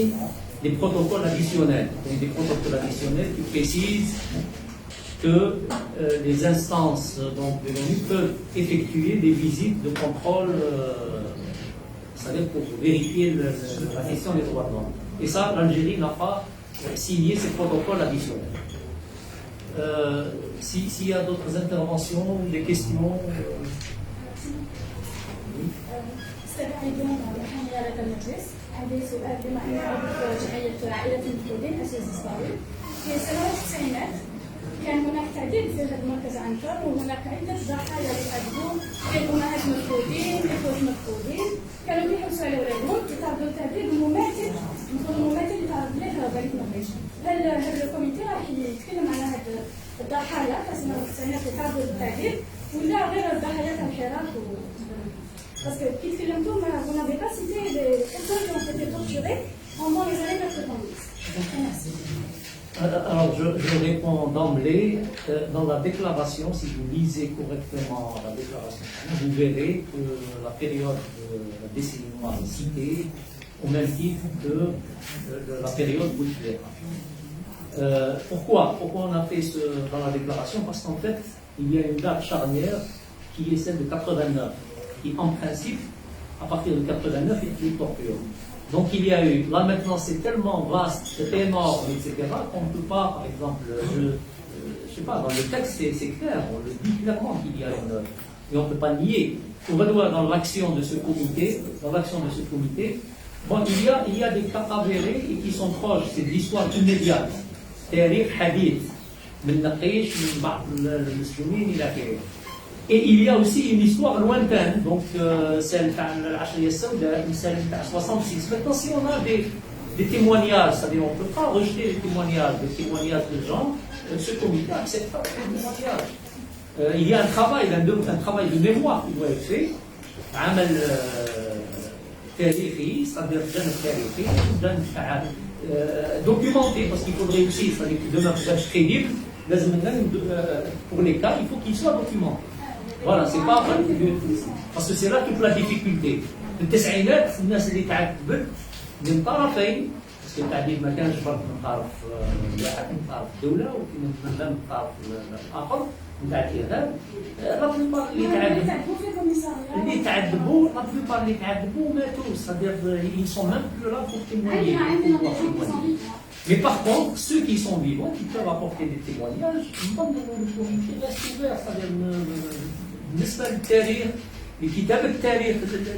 des protocoles additionnels. Donc des protocoles additionnels qui précisent que les instances de l'ONU peuvent effectuer des visites de contrôle, c'est-à-dire pour vérifier la question des droits de l'homme. Et ça, l'Algérie n'a pas signé ces protocoles additionnels. S'il y a d'autres interventions, des questions. استمع اليوم محامية لدى المجلس. عندي سؤال بما أني عضو جمعية عائلة المفقودين أسيس الصاوي. في سنوات التسعينات كان هناك تعديل في هذا المركز عنتر وهناك عدة ضحايا للأجدو كان أمهات مفقودين، إخوة مفقودين، كانوا يحوسوا على ولادهم يتعرضوا للتعذيب بمماثل مثل المماثل اللي تعرض له بنك نقيش. هل الكوميتي راح يتكلم على هذا الضحايا في سنوات التسعينات اللي تعرضوا للتعذيب ولا غير الضحايا تاع الحراك Parce que qui fait l'homme, vous n'avez pas cité les personnes qui ont été torturées pendant les années 90. Merci. Alors, je réponds d'emblée. Dans la déclaration, si vous lisez correctement la déclaration, vous verrez que la période de la décennie noire est citée au même titre que la période bouteflika. Pourquoi on a fait dans la déclaration? Parce qu'en fait, il y a une date charnière qui est celle de 89. Qui en principe, à partir de 89, est une torture. Donc il y a eu, là maintenant c'est tellement vaste, c'est énorme, etc., qu'on ne peut pas, par exemple, je sais pas, dans le texte c'est clair, on le dit clairement qu'il y a une, et on ne peut pas nier. On va voir dans l'action de ce comité, bon, il y a des cas avérés et qui sont proches, c'est de l'histoire immédiate. C'est-à-dire hadith, من نقيش من بعض المسلمين إلى آخره. Et il y a aussi une histoire lointaine, donc celle de l'Ashriya Saouda, celle de 66. Maintenant, si on a des témoignages, c'est-à-dire on ne peut pas rejeter les témoignages de gens, ce comité n'accepte pas les témoignages. Il y a un travail de mémoire qui doit être fait, عمل تاريخي, c'est-à-dire documenté, parce qu'il faudrait aussi, c'est-à-dire que demain pour être crédible, pour les cas, il faut qu'ils soient documentés. Voilà, c'est pas vrai, parce que c'est là toute la difficulté. التسعينات الناس اللي تعذبت من طرفين، بس التعذيب ما كانش برك من طرف واحد، من طرف الدولة ومن الطرف الآخر نتاع الإرهاب. لا بلوبار اللي تعذبوا ماتوا، c'est-à-dire ils sont même plus là pour témoigner. Mais par contre, ceux qui sont vivants, qui peuvent apporter des témoignages, le comité reste ouvert, c'est-à-dire بالنسبة للتاريخ لكتاب التاريخ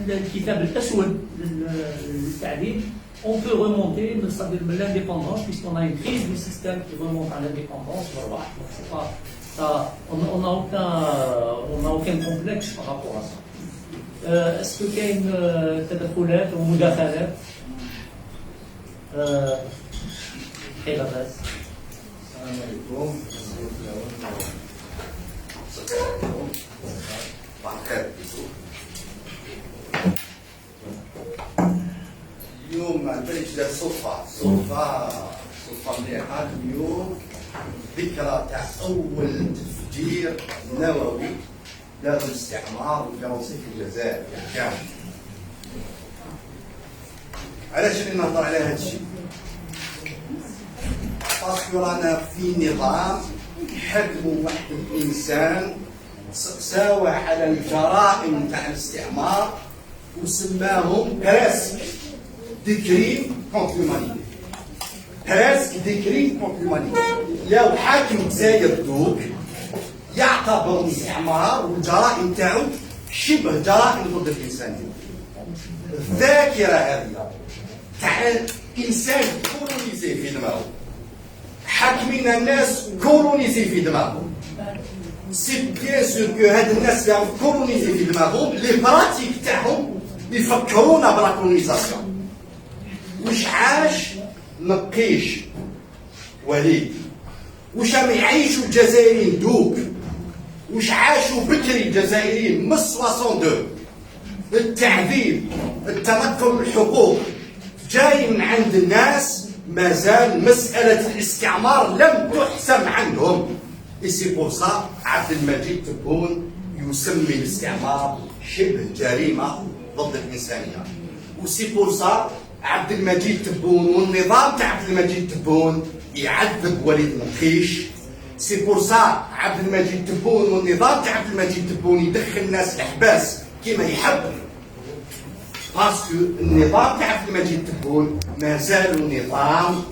الكتاب الأسود للتعذيب on peut remonter من l'indépendance puisqu'on a une crise du système qui remonte à l'indépendance. C'est pas ça, on n'a aucun complexe par rapport à ça. Est-ce que كاين تدخلات ومداخلات؟ خير بس. السلام عليكم. اليوم عندنا صدفة تصليحات اليوم ذكرى تاع اول تفجير نووي دار الاستعمار الفرنسي في الجزائر كامل. علاش اللي نهضر على هذا الشيء؟ باسكو رانا في نظام حكموا واحد الانسان ساوى على الجرائم تاع الاستعمار وسماهم بريسك دي كريم كونتر لومانيتي. بريسك دي كريم كونتر لومانيتي. لو حاكم الجزائر دوك يعتبر الاستعمار والجرائم تاعو شبه جرائم ضد الانسانيه. الذاكره هذه تاع انسان كولونيزي في دماغه، حاكمين الناس كولونيزي في دماغهم. سي بيان سور كو هاد الناس اللي كولونيزي في دماغهم لي براتيك تاعهم يفكرونا بلا كولونيزاسيون. واش عاش نقيش وليد، واش راهم يعيشوا الجزائريين دوك، واش عاشوا بكري الجزائريين من 62. التعذيب، التمكن الحقوق جاي من عند الناس، مازال مسألة الاستعمار لم تحسم عندهم. سي بور سا عبد المجيد تبون يسمي الاستعمار شبه جريمة ضد الإنسانية. وسي بور سا عبد المجيد تبون والنظام تاع عبد المجيد تبون يعذب وليد نقيش. سي بور سا عبد المجيد تبون والنظام تاع عبد المجيد تبون يدخل الناس الحباس كيما يحب، باسكو النظام تاع عبد المجيد تبون مازال نظام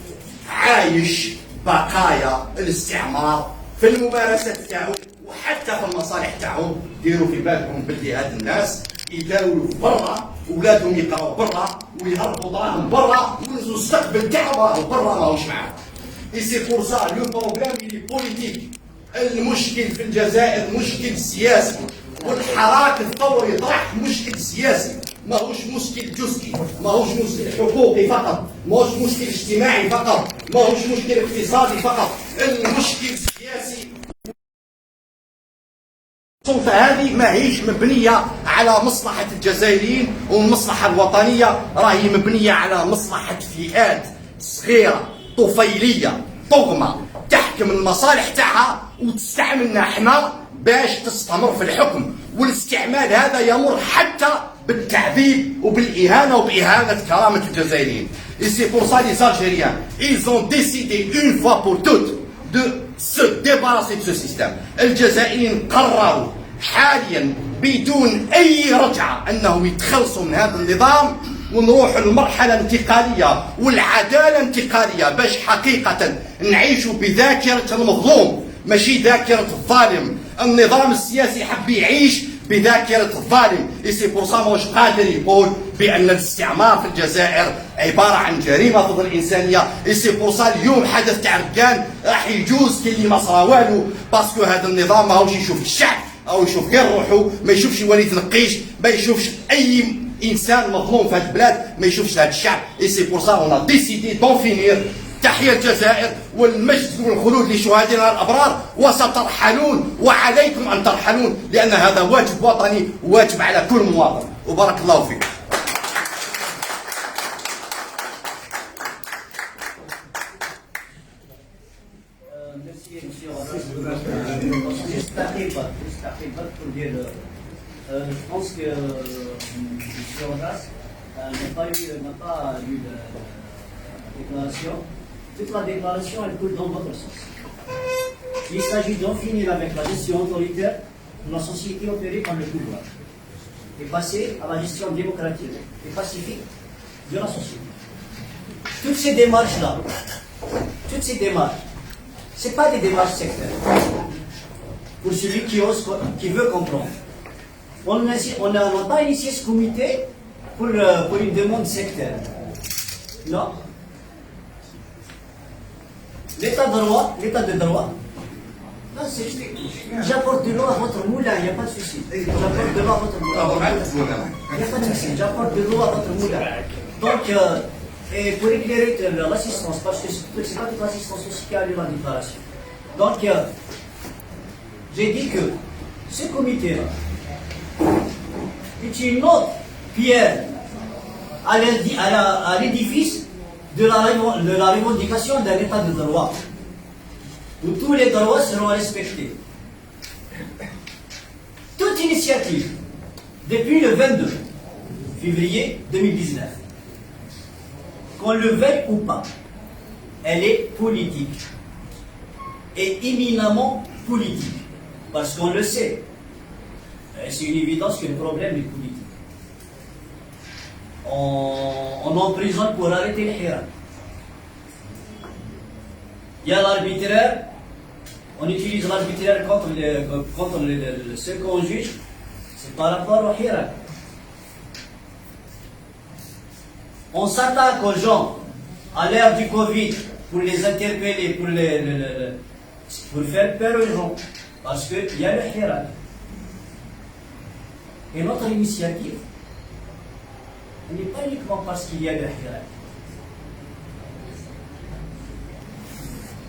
عايش بقايا الاستعمار في الممارسات تاعو وحتى في المصالح تاعهم. ديروا في بالكم بلي هاد الناس يداولوا برا، ولادهم يقراو برا ويهربوا دراهم برا والمستقبل تاعهم راهو برا ماهوش معاهم. اي سي بور سا لو بروبليم لي بوليتيك. المشكل في الجزائر مشكل سياسي، والحراك الثوري طرح مشكل سياسي، ماهوش مشكل جزئي، ماهوش مشكل حقوقي فقط، ماهوش مشكل اجتماعي فقط، ماهوش مشكل اقتصادي فقط، المشكل سياسي. السلطة هذه ماهيش مبنية على مصلحة الجزائريين والمصلحة الوطنية، راهي مبنية على مصلحة فئات صغيرة طفيلية طغمة تحكم المصالح تاعها وتستعملنا احنا باش تستمر في الحكم. والاستعمال هذا يمر حتى بالتعذيب وبالإهانة وبإهانة كرامة الجزائريين. Et c'est pour ça les Algériens, ils ont décidé une fois pour toutes de se débarrasser de ce système. الجزائريين قرروا حاليا بدون أي رجعة أنهم يتخلصوا من هذا النظام ونروح للمرحلة الانتقالية والعدالة الانتقالية باش حقيقة نعيشوا بذاكرة المظلوم ماشي ذاكرة الظالم. النظام السياسي حب يعيش بذاكرة الظالم. إسي بورصا ماهوش قادر يقول بأن الاستعمار في الجزائر عبارة عن جريمة ضد الإنسانية. إسي بورصا اليوم حدث تاع ركان راح يجوز كي اللي ما صرا والو، باسكو هذا النظام ماهوش يشوف الشعب أو يشوف غير روحه، ما يشوفش وليد نقيش، ما يشوفش أي إنسان مظلوم في هذه البلاد، ما يشوفش هذا الشعب. إسي بورصا أون ديسيدي دون فينير. تحيا الجزائر والمجد والخلود لشهدائنا الأبرار، وسترحلون وعليكم أن ترحلون لأن هذا واجب وطني واجب على كل مواطن. وبارك الله فيكم. Je pense que M. Rodas n'a pas lu la déclaration. Toute la déclaration, elle coule dans votre sens. Il s'agit d'en finir avec la gestion autoritaire de la société opérée par le pouvoir et passer à la gestion démocratique et pacifique de la société. Toutes ces démarches-là, ce n'est pas des démarches sectaires. Pour celui qui veut comprendre. On n'a pas initié ce comité pour une demande sectaire. Non. L'état de droit, j'apporte de l'eau à votre moulin, il n'y a pas de souci. J'apporte de l'eau à votre moulin. Il n'y a pas de souci, j'apporte de l'eau à votre moulin. Donc, et pour éclairer l'assistance, parce que c'est pas toute l'assistance aussi qui a lu la déclaration. Donc, j'ai dit que ce comité-là est une autre pierre à l'édifice de la revendication d'un état de droit, où tous les droits seront respectés. Toute initiative, depuis le 22 février 2019, qu'on le veuille ou pas, elle est politique, et éminemment politique, parce qu'on le sait. C'est une évidence que le problème est politique. On emprisonne pour arrêter le hirak. Il y a l'arbitraire, on utilise l'arbitraire contre ceux qu'on juge, c'est par rapport au hirak. On s'attaque aux gens à l'ère du Covid pour les interpeller, pour faire peur aux gens, parce qu'il y a le hirak. Et notre initiative, elle n'est pas uniquement parce qu'il y a le hirak.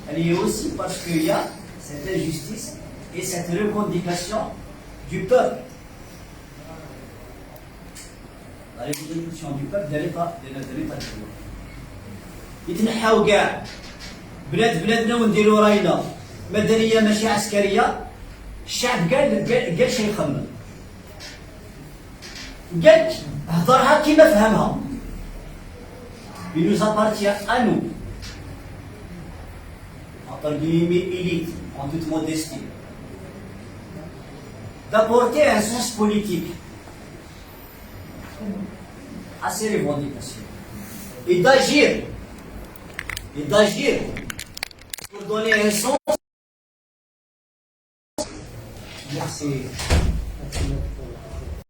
Elle est aussi parce qu'il y a cette injustice et cette revendication du peuple. La revendication du peuple de l'État de droit. يتنحاو كاع بلادنا ونديروا راينا مدنيه ماشي عسكريه. الشعب قال شي يخمم، قال هضرها كيما فهمها. Il nous appartient à nous, entre guillemets élite, en toute modestie, d'apporter un sens politique à ces revendications et d'agir pour donner un sens. Merci.